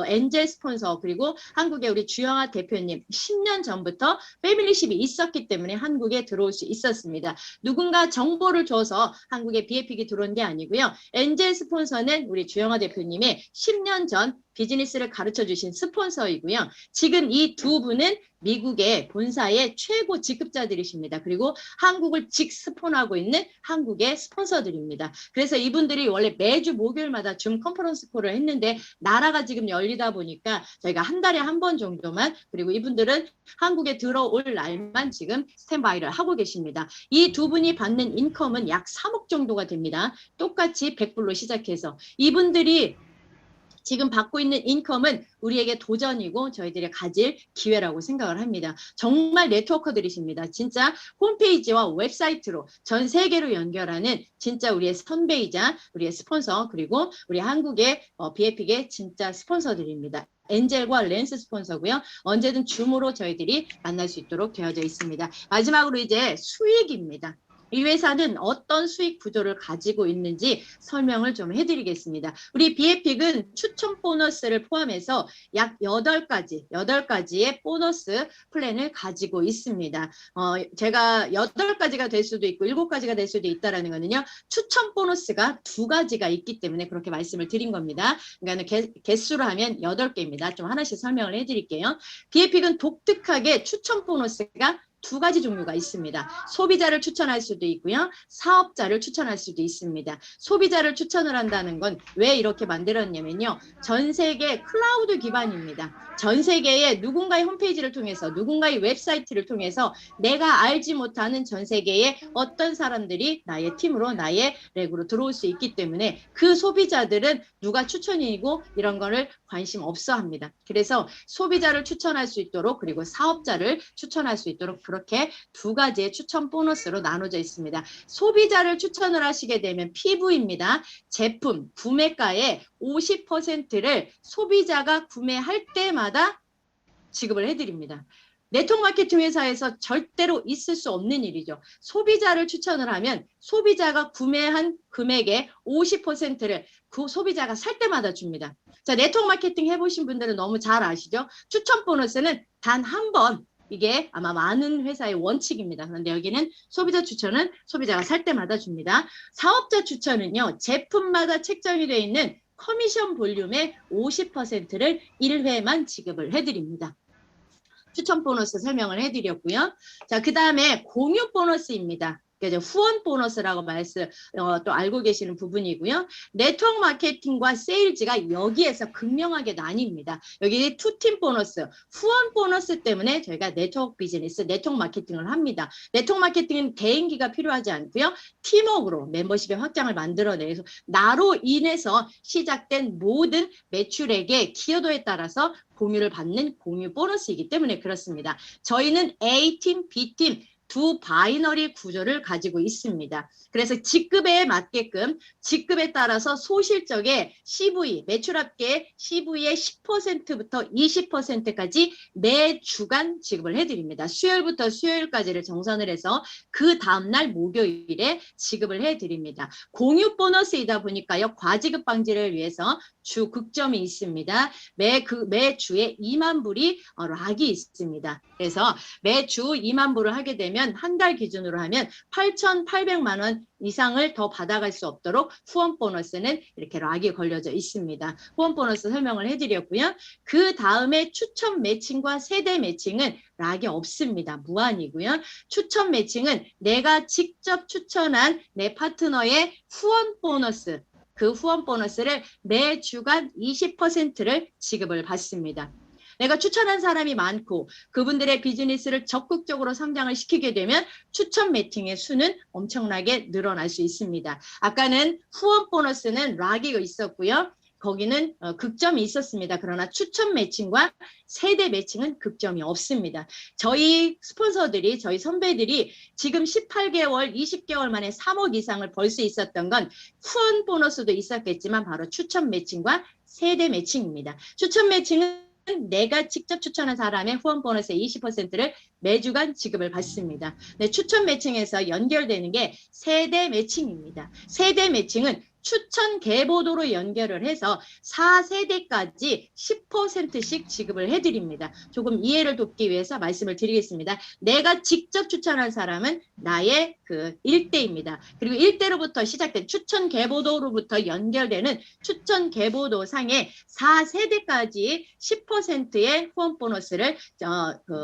엔젤 스폰서 그리고 한국의 우리 주영아 대표님 10년 전부터 패밀리십이 있었기 때문에 한국에 들어올 수 있었습니다. 누군가 정보를 줘서 한국에 비에픽이 들어온 게 아니고요. 엔젤 스폰서는 우리 주영아 대표님의 10년 전 비즈니스를 가르쳐 주신 스폰서이고요. 지금 이 두 분은 미국의 본사의 최고 직급자들이십니다. 그리고 한국을 직스폰하고 있는 한국의 스폰서들입니다. 그래서 이분들이 원래 매주 목요일마다 줌 컨퍼런스 콜을 했는데 나라가 지금 열리다 보니까 저희가 한 달에 한 번 정도만 그리고 이분들은 한국에 들어올 날만 지금 스탠바이를 하고 계십니다. 이 두 분이 받는 인컴은 약 3억 정도가 됩니다. 똑같이 100불로 시작해서 이분들이 지금 받고 있는 인컴은 우리에게 도전이고 저희들이 가질 기회라고 생각을 합니다. 정말 네트워커들이십니다. 진짜 홈페이지와 웹사이트로 전 세계로 연결하는 진짜 우리의 선배이자 우리의 스폰서 그리고 우리 한국의 비에픽의 진짜 스폰서들입니다. 엔젤과 렌스 스폰서고요. 언제든 줌으로 저희들이 만날 수 있도록 되어져 있습니다. 마지막으로 이제 수익입니다. 이 회사는 어떤 수익 구조를 가지고 있는지 설명을 좀 해드리겠습니다. 우리 비에픽은 추천 보너스를 포함해서 약 8가지의 보너스 플랜을 가지고 있습니다. 제가 8가지가 될 수도 있고 7가지가 될 수도 있다는 거는요. 추천 보너스가 2가지가 있기 때문에 그렇게 말씀을 드린 겁니다. 그러니까 개수로 하면 8개입니다. 좀 하나씩 설명을 해드릴게요. 비에픽은 독특하게 추천 보너스가 2가지 종류가 있습니다. 소비자를 추천할 수도 있고요. 사업자를 추천할 수도 있습니다. 소비자를 추천을 한다는 건 왜 이렇게 만들었냐면요. 전 세계 클라우드 기반입니다. 전 세계의 누군가의 홈페이지를 통해서 누군가의 웹사이트를 통해서 내가 알지 못하는 전 세계의 어떤 사람들이 나의 팀으로 나의 렉으로 들어올 수 있기 때문에 그 소비자들은 누가 추천이고 이런 거를 관심 없어 합니다. 그래서 소비자를 추천할 수 있도록 그리고 사업자를 추천할 수 있도록 그렇게 2가지의 추천 보너스로 나눠져 있습니다. 소비자를 추천을 하시게 되면 PV입니다. 제품 구매가의 50%를 소비자가 구매할 때마다 지급을 해드립니다. 네트워크 마케팅 회사에서 절대로 있을 수 없는 일이죠. 소비자를 추천을 하면 소비자가 구매한 금액의 50%를 그 소비자가 살 때마다 줍니다. 자, 네트워크 마케팅 해보신 분들은 너무 잘 아시죠? 추천 보너스는 단 한 번 이게 아마 많은 회사의 원칙입니다. 그런데 여기는 소비자 추천은 소비자가 살 때마다 줍니다. 사업자 추천은요. 제품마다 책정이 되어 있는 커미션 볼륨의 50%를 1회만 지급을 해드립니다. 추천 보너스 설명을 해드렸고요. 자, 그 다음에 공유 보너스입니다. 이제 후원 보너스라고 또 알고 계시는 부분이고요. 네트워크 마케팅과 세일즈가 여기에서 극명하게 나뉩니다. 여기 투팀 보너스, 후원 보너스 때문에 저희가 네트워크 비즈니스, 네트워크 마케팅을 합니다. 네트워크 마케팅은 개인기가 필요하지 않고요. 팀워크로 멤버십의 확장을 만들어내서 나로 인해서 시작된 모든 매출액의 기여도에 따라서 공유를 받는 공유 보너스이기 때문에 그렇습니다. 저희는 A팀, B팀 두 바이너리 구조를 가지고 있습니다. 그래서 직급에 맞게끔 직급에 따라서 소실적의 CV, 매출 합계 CV의 10%부터 20%까지 매 주간 지급을 해드립니다. 수요일부터 수요일까지를 정산을 해서 그 다음날 목요일에 지급을 해드립니다. 공유 보너스이다 보니까요. 과지급 방지를 위해서 주 극점이 있습니다. 매 주에 2만 불이 락이 있습니다. 그래서 매주 2만 불을 하게 되면 한 달 기준으로 하면 8,800만 원 이상을 더 받아갈 수 없도록 후원 보너스는 이렇게 락이 걸려져 있습니다. 후원 보너스 설명을 해드렸고요. 그 다음에 추천 매칭과 세대 매칭은 락이 없습니다. 무한이고요. 추천 매칭은 내가 직접 추천한 내 파트너의 후원 보너스, 그 후원 보너스를 매 주간 20%를 지급을 받습니다. 내가 추천한 사람이 많고 그분들의 비즈니스를 적극적으로 성장을 시키게 되면 추천 매칭의 수는 엄청나게 늘어날 수 있습니다. 아까는 후원 보너스는 락이 있었고요. 거기는 극점이 있었습니다. 그러나 추천 매칭과 세대 매칭은 극점이 없습니다. 저희 스폰서들이, 저희 선배들이 지금 18개월, 20개월 만에 3억 이상을 벌 수 있었던 건 후원 보너스도 있었겠지만 바로 추천 매칭과 세대 매칭입니다. 추천 매칭은 내가 직접 추천한 사람의 후원 보너스의 20%를 매주간 지급을 받습니다. 네, 추천 매칭에서 연결되는 게 세대 매칭입니다. 세대 매칭은 추천 계보도로 연결을 해서 4세대까지 10%씩 지급을 해드립니다. 조금 이해를 돕기 위해서 말씀을 드리겠습니다. 내가 직접 추천한 사람은 나의 그 1대입니다. 그리고 1대로부터 시작된 추천 계보도로부터 연결되는 추천 계보도 상에 4세대까지 10%의 후원 보너스를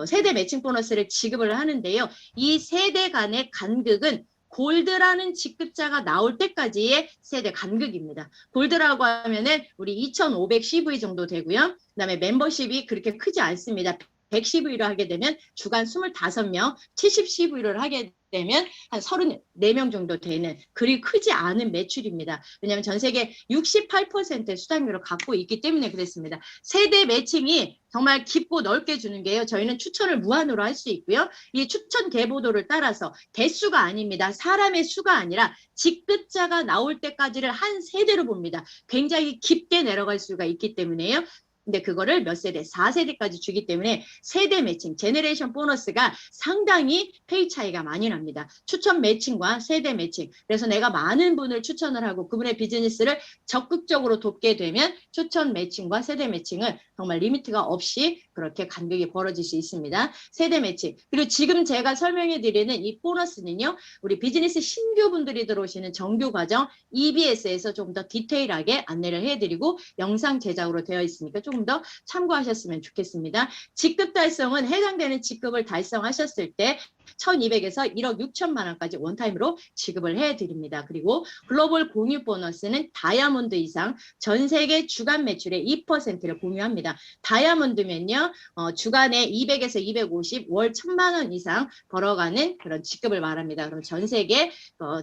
세대 매칭 보너스를 지급을 하는데요. 이 세대 간의 간극은 골드라는 직급자가 나올 때까지의 세대 간극입니다. 골드라고 하면은 우리 2,500 CV 정도 되고요. 그다음에 멤버십이 그렇게 크지 않습니다. 100 CV로 하게 되면 주간 25명, 70 CV를 하게 되면 한 34명 정도 되는 그리 크지 않은 매출입니다. 왜냐하면 전 세계 68%의 수당률을 갖고 있기 때문에 그랬습니다. 세대 매칭이 정말 깊고 넓게 주는 게요. 저희는 추천을 무한으로 할 수 있고요. 이 추천 계보도를 따라서 대수가 아닙니다. 사람의 수가 아니라 직급자가 나올 때까지를 한 세대로 봅니다. 굉장히 깊게 내려갈 수가 있기 때문에요. 근데 그거를 몇 세대, 4세대까지 주기 때문에 세대 매칭, 제너레이션 보너스가 상당히 페이 차이가 많이 납니다. 추천 매칭과 세대 매칭. 그래서 내가 많은 분을 추천을 하고 그분의 비즈니스를 적극적으로 돕게 되면 추천 매칭과 세대 매칭은 정말 리미트가 없이 그렇게 간격이 벌어질 수 있습니다. 세대 매칭. 그리고 지금 제가 설명해 드리는 이 보너스는요. 우리 비즈니스 신규 분들이 들어오시는 정규 과정 EBS에서 좀 더 디테일하게 안내를 해드리고 영상 제작으로 되어 있으니까 조금 더 참고하셨으면 좋겠습니다. 직급 달성은 해당되는 직급을 달성하셨을 때 1,200에서 1억 6천만 원까지 원타임으로 지급을 해드립니다. 그리고 글로벌 공유 보너스는 다이아몬드 이상 전 세계 주간 매출의 2%를 공유합니다. 다이아몬드면요. 주간에 200에서 250, 월 1,000만 원 이상 벌어가는 그런 직급을 말합니다. 그럼 전 세계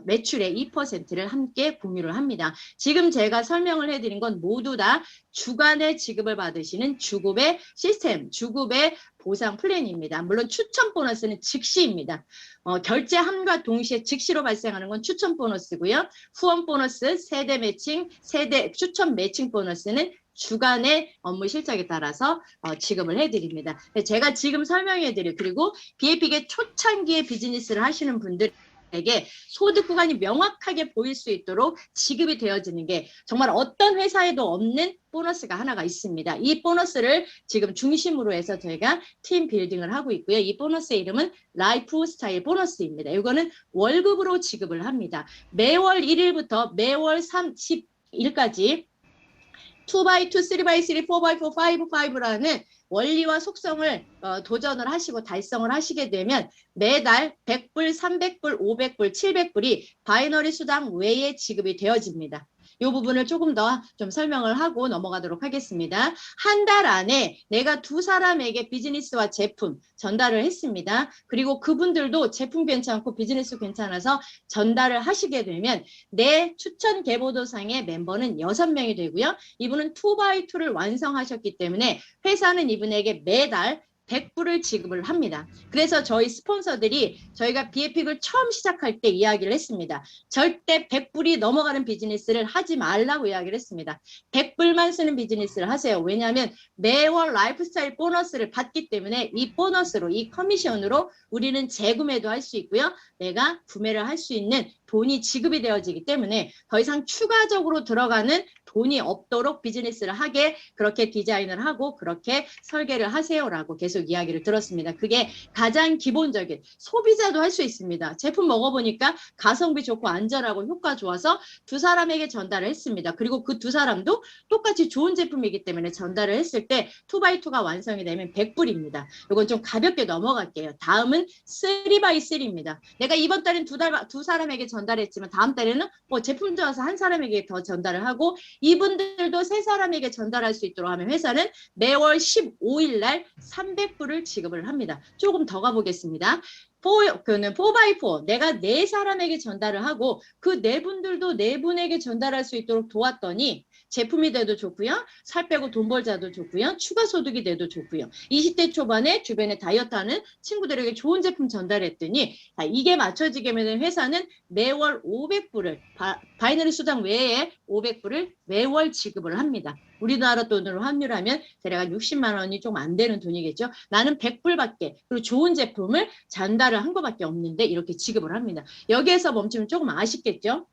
매출의 2%를 함께 공유를 합니다. 지금 제가 설명을 해드린 건 모두 다 주간에 지급을 받으시는 주급의 시스템, 주급의 보상 플랜입니다. 물론 추천 보너스는 즉시입니다. 결제함과 동시에 즉시로 발생하는 건 추천 보너스고요. 후원 보너스, 세대 매칭, 추천 매칭 보너스는 주간의 업무 실적에 따라서 지급을 해드립니다. 제가 지금 설명해드릴 그리고 BAP계 초창기에 비즈니스를 하시는 분들 에게 소득 구간이 명확하게 보일 수 있도록 지급이 되어지는 게 정말 어떤 회사에도 없는 보너스가 하나가 있습니다. 이 보너스를 지금 중심으로 해서 저희가 팀 빌딩을 하고 있고요. 이 보너스의 이름은 라이프 스타일 보너스입니다. 이거는 월급으로 지급을 합니다. 매월 1일부터 매월 30일까지 2x2, 3x3, 4x4, 5x5라는 원리와 속성을 도전을 하시고 달성을 하시게 되면 매달 100불, 300불, 500불, 700불이 바이너리 수당 외에 지급이 되어집니다. 이 부분을 조금 더 좀 설명을 하고 넘어가도록 하겠습니다. 한 달 안에 내가 두 사람에게 비즈니스와 제품 전달을 했습니다. 그리고 그분들도 제품 괜찮고 비즈니스 괜찮아서 전달을 하시게 되면 내 추천 계보도상의 멤버는 6명이 되고요. 이분은 2x2를 완성하셨기 때문에 회사는 이분에게 매달 100불을 지급을 합니다. 그래서 저희 스폰서들이 저희가 비에픽을 처음 시작할 때 이야기를 했습니다. 절대 100불이 넘어가는 비즈니스를 하지 말라고 이야기를 했습니다. 100불만 쓰는 비즈니스를 하세요. 왜냐하면 매월 라이프스타일 보너스를 받기 때문에 이 보너스로, 이 커미션으로 우리는 재구매도 할 수 있고요. 내가 구매를 할 수 있는 돈이 지급이 되어지기 때문에 더 이상 추가적으로 들어가는 돈이 없도록 비즈니스를 하게 그렇게 디자인을 하고 그렇게 설계를 하세요라고 계속 이야기를 들었습니다. 그게 가장 기본적인 소비자도 할 수 있습니다. 제품 먹어보니까 가성비 좋고 안전하고 효과 좋아서 두 사람에게 전달을 했습니다. 그리고 그 두 사람도 똑같이 좋은 제품이기 때문에 전달을 했을 때 2x2가 완성이 되면 100불입니다. 이건 좀 가볍게 넘어갈게요. 다음은 3x3입니다. 내가 이번 달엔 두 사람에게 전달했지만 다음 달에는 제품 좋아서 한 사람에게 더 전달을 하고 이분들도 세 사람에게 전달할 수 있도록 하면 회사는 매월 15일 날 300불을 지급을 합니다. 조금 더 가보겠습니다. 4x4 내가 네 사람에게 전달을 하고 그 네 분들도 네 분에게 전달할 수 있도록 도왔더니 제품이 돼도 좋고요. 살 빼고 돈 벌자도 좋고요. 추가 소득이 돼도 좋고요. 20대 초반에 주변에 다이어트하는 친구들에게 좋은 제품 전달했더니 이게 맞춰지게 되면 회사는 매월 500불을 바이너리 수당 외에 500불을 매월 지급을 합니다. 우리나라 돈으로 환율하면 대략 한 60만 원이 좀 안 되는 돈이겠죠. 나는 100불밖에 그리고 좋은 제품을 전달을 한 것밖에 없는데 이렇게 지급을 합니다. 여기에서 멈추면 조금 아쉽겠죠.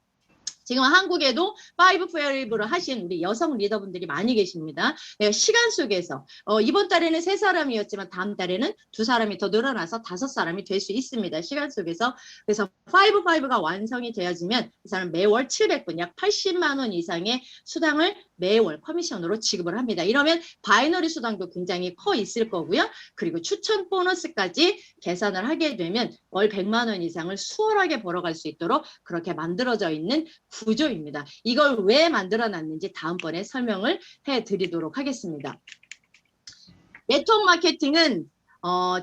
지금 한국에도 5-5를 하신 우리 여성 리더분들이 많이 계십니다. 내가 시간 속에서 이번 달에는 3사람이었지만 다음 달에는 2사람이 더 늘어나서 5사람이 될 수 있습니다. 시간 속에서. 그래서 5-5가 완성이 되어지면 이 사람 매월 700분, 약 80만 원 이상의 수당을 매월 커미션으로 지급을 합니다. 이러면 바이너리 수당도 굉장히 커 있을 거고요. 그리고 추천 보너스까지 계산을 하게 되면 월 100만 원 이상을 수월하게 벌어갈 수 있도록 그렇게 만들어져 있는 구조입니다. 이걸 왜 만들어놨는지 다음번에 설명을 해드리도록 하겠습니다. 네트워크 마케팅은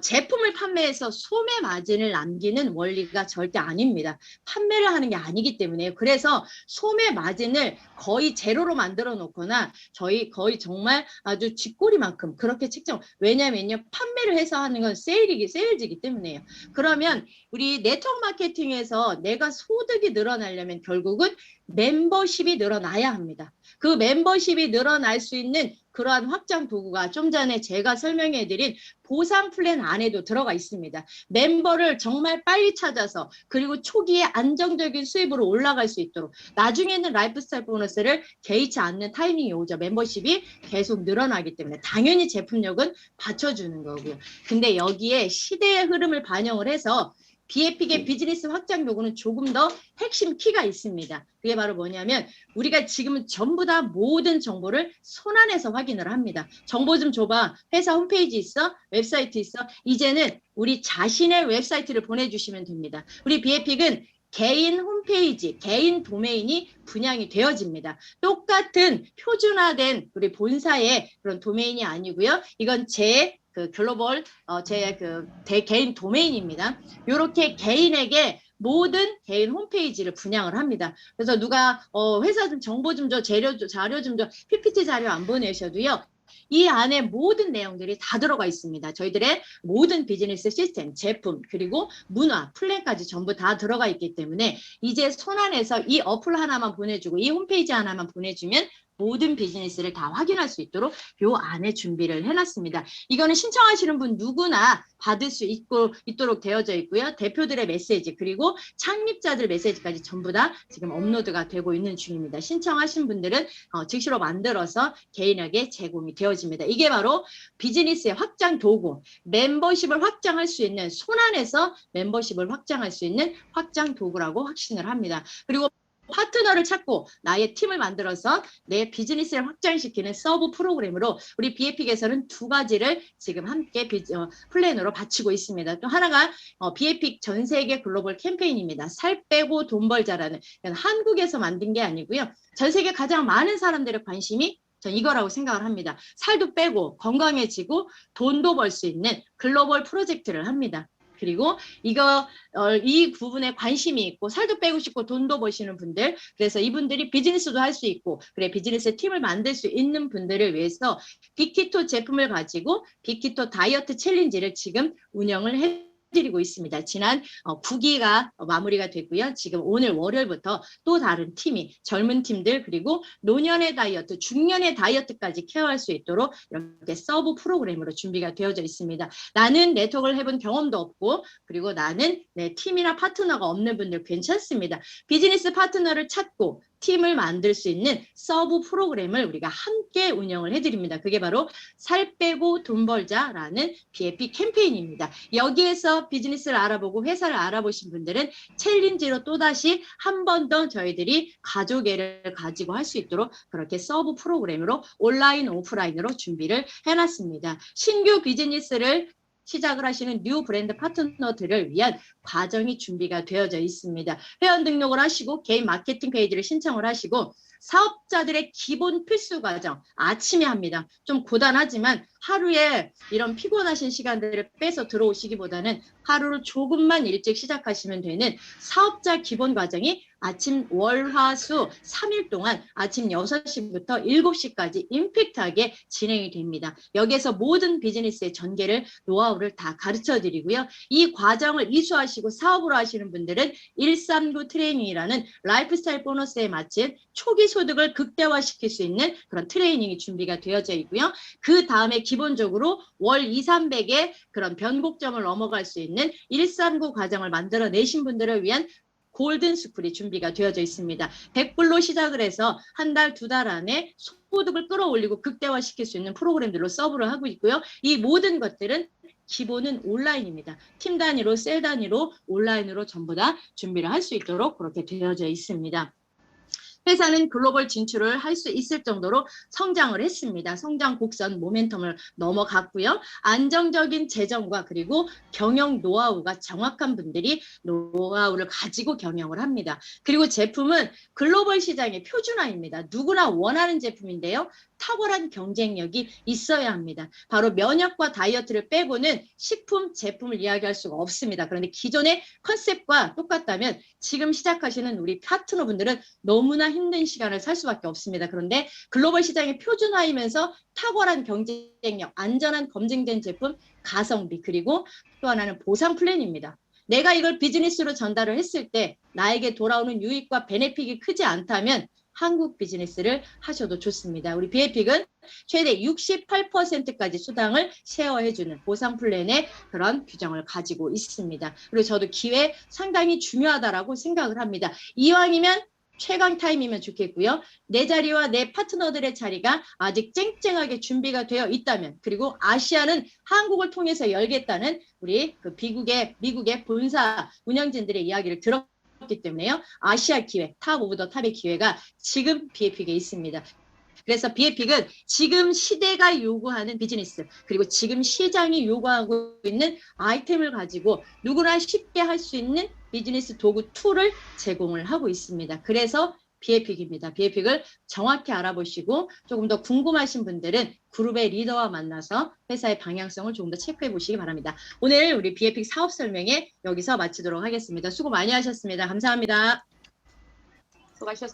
제품을 판매해서 소매 마진을 남기는 원리가 절대 아닙니다. 판매를 하는 게 아니기 때문에 그래서 소매 마진을 거의 제로로 만들어 놓거나 거의 정말 아주 쥐꼬리만큼 그렇게 책정. 왜냐면요 판매를 해서 하는 건 세일즈이기 때문에요. 그러면 우리 네트워크 마케팅에서 내가 소득이 늘어나려면 결국은 멤버십이 늘어나야 합니다. 그 멤버십이 늘어날 수 있는 그러한 확장 도구가 좀 전에 제가 설명해드린 보상 플랜 안에도 들어가 있습니다. 멤버를 정말 빨리 찾아서 그리고 초기에 안정적인 수입으로 올라갈 수 있도록 나중에는 라이프스타일 보너스를 개의치 않는 타이밍이 오죠. 멤버십이 계속 늘어나기 때문에 당연히 제품력은 받쳐주는 거고요. 근데 여기에 시대의 흐름을 반영을 해서 비에픽의 비즈니스 확장 요구는 조금 더 핵심 키가 있습니다. 그게 바로 뭐냐면 우리가 지금은 전부 다 모든 정보를 손안에서 확인을 합니다. 정보 좀 줘봐. 회사 홈페이지 있어? 웹사이트 있어? 이제는 우리 자신의 웹사이트를 보내주시면 됩니다. 우리 비에픽은 개인 홈페이지, 개인 도메인이 분양이 되어집니다. 똑같은 표준화된 우리 본사의 그런 도메인이 아니고요. 이건 제 글로벌 제 개인 도메인입니다. 이렇게 개인에게 모든 개인 홈페이지를 분양을 합니다. 그래서 누가 회사 좀 정보 좀 줘, 자료 좀 줘, PPT 자료 안 보내셔도요. 이 안에 모든 내용들이 다 들어가 있습니다. 저희들의 모든 비즈니스 시스템, 제품, 그리고 문화, 플랜까지 전부 다 들어가 있기 때문에 이제 손안에서 이 어플 하나만 보내주고 이 홈페이지 하나만 보내주면 모든 비즈니스를 다 확인할 수 있도록 요 안에 준비를 해놨습니다. 이거는 신청하시는 분 누구나 받을 수 있도록 되어져 있고요. 대표들의 메시지 그리고 창립자들 메시지까지 전부 다 지금 업로드가 되고 있는 중입니다. 신청하신 분들은 즉시로 만들어서 개인에게 제공이 되어집니다. 이게 바로 비즈니스의 확장 도구, 멤버십을 확장할 수 있는 손안에서 멤버십을 확장할 수 있는 확장 도구라고 확신을 합니다. 그리고 파트너를 찾고 나의 팀을 만들어서 내 비즈니스를 확장시키는 서브 프로그램으로 우리 비에픽에서는 두 가지를 지금 함께 플랜으로 바치고 있습니다. 또 하나가 비에픽 전 세계 글로벌 캠페인입니다. 살 빼고 돈 벌자라는, 한국에서 만든 게 아니고요. 전 세계 가장 많은 사람들의 관심이 전 이거라고 생각을 합니다. 살도 빼고 건강해지고 돈도 벌 수 있는 글로벌 프로젝트를 합니다. 그리고 이 부분에 관심이 있고 살도 빼고 싶고 돈도 버시는 분들, 그래서 이분들이 비즈니스도 할 수 있고 그래 비즈니스 팀을 만들 수 있는 분들을 위해서 빅키토 제품을 가지고 빅키토 다이어트 챌린지를 지금 운영을 해드리고 있습니다. 지난 9기가 마무리가 됐고요. 지금 오늘 월요일부터 또 다른 팀이 젊은 팀들 그리고 노년의 다이어트, 중년의 다이어트까지 케어할 수 있도록 이렇게 서브 프로그램으로 준비가 되어져 있습니다. 나는 네트워크를 해본 경험도 없고 그리고 나는 내 팀이나 파트너가 없는 분들 괜찮습니다. 비즈니스 파트너를 찾고 팀을 만들 수 있는 서브 프로그램을 우리가 함께 운영을 해드립니다. 그게 바로 살 빼고 돈 벌자라는 BFP 캠페인입니다. 여기에서 비즈니스를 알아보고 회사를 알아보신 분들은 챌린지로 또다시 한 번 더 저희들이 가족애를 가지고 할 수 있도록 그렇게 서브 프로그램으로 온라인, 오프라인으로 준비를 해놨습니다. 신규 비즈니스를 시작을 하시는 뉴 브랜드 파트너들을 위한 과정이 준비가 되어져 있습니다. 회원 등록을 하시고 개인 마케팅 페이지를 신청을 하시고 사업자들의 기본 필수 과정 아침에 합니다. 좀 고단하지만 하루에 이런 피곤하신 시간들을 빼서 들어오시기보다는 하루를 조금만 일찍 시작하시면 되는 사업자 기본 과정이 아침 월화수 3일 동안 아침 6시부터 7시까지 임팩트하게 진행이 됩니다. 여기에서 모든 비즈니스의 전개를 노하우를 다 가르쳐 드리고요. 이 과정을 이수하시고 사업으로 하시는 분들은 139 트레이닝이라는 라이프스타일 보너스에 맞춘 초기 소득을 극대화시킬 수 있는 그런 트레이닝이 준비가 되어져 있고요. 그 다음에 기본적으로 월 2,300의 그런 변곡점을 넘어갈 수 있는 139 과정을 만들어내신 분들을 위한 골든 스쿨이 준비가 되어져 있습니다. 100불로 시작을 해서 한 달, 두 달 안에 소득을 끌어올리고 극대화시킬 수 있는 프로그램들로 서브를 하고 있고요. 이 모든 것들은 기본은 온라인입니다. 팀 단위로, 셀 단위로, 온라인으로 전부 다 준비를 할 수 있도록 그렇게 되어져 있습니다. 회사는 글로벌 진출을 할 수 있을 정도로 성장을 했습니다. 성장 곡선 모멘텀을 넘어갔고요. 안정적인 재정과 그리고 경영 노하우가 정확한 분들이 노하우를 가지고 경영을 합니다. 그리고 제품은 글로벌 시장의 표준화입니다. 누구나 원하는 제품인데요. 탁월한 경쟁력이 있어야 합니다. 바로 면역과 다이어트를 빼고는 식품, 제품을 이야기할 수가 없습니다. 그런데 기존의 컨셉과 똑같다면 지금 시작하시는 우리 파트너분들은 너무나 힘든 시간을 살 수밖에 없습니다. 그런데 글로벌 시장의 표준화이면서 탁월한 경쟁력, 안전한 검증된 제품, 가성비, 그리고 또 하나는 보상 플랜입니다. 내가 이걸 비즈니스로 전달을 했을 때 나에게 돌아오는 유익과 베네핏이 크지 않다면 한국 비즈니스를 하셔도 좋습니다. 우리 비에픽은 최대 68%까지 수당을 쉐어해주는 보상 플랜의 그런 규정을 가지고 있습니다. 그리고 저도 기회 상당히 중요하다라고 생각을 합니다. 이왕이면 최강 타임이면 좋겠고요. 내 자리와 내 파트너들의 자리가 아직 쨍쨍하게 준비가 되어 있다면, 그리고 아시아는 한국을 통해서 열겠다는 우리 그 미국의 본사 운영진들의 이야기를 들었기 때문에요. 아시아 기회, 탑 오브 더 탑의 기회가 지금 비에픽에 있습니다. 그래서 비에픽은 지금 시대가 요구하는 비즈니스, 그리고 지금 시장이 요구하고 있는 아이템을 가지고 누구나 쉽게 할 수 있는 비즈니스 도구 툴을 제공을 하고 있습니다. 그래서 비에픽입니다. 비에픽을 정확히 알아보시고 조금 더 궁금하신 분들은 그룹의 리더와 만나서 회사의 방향성을 조금 더 체크해 보시기 바랍니다. 오늘 우리 비에픽 사업 설명회 여기서 마치도록 하겠습니다. 수고 많이 하셨습니다. 감사합니다. 수고하셨습니다.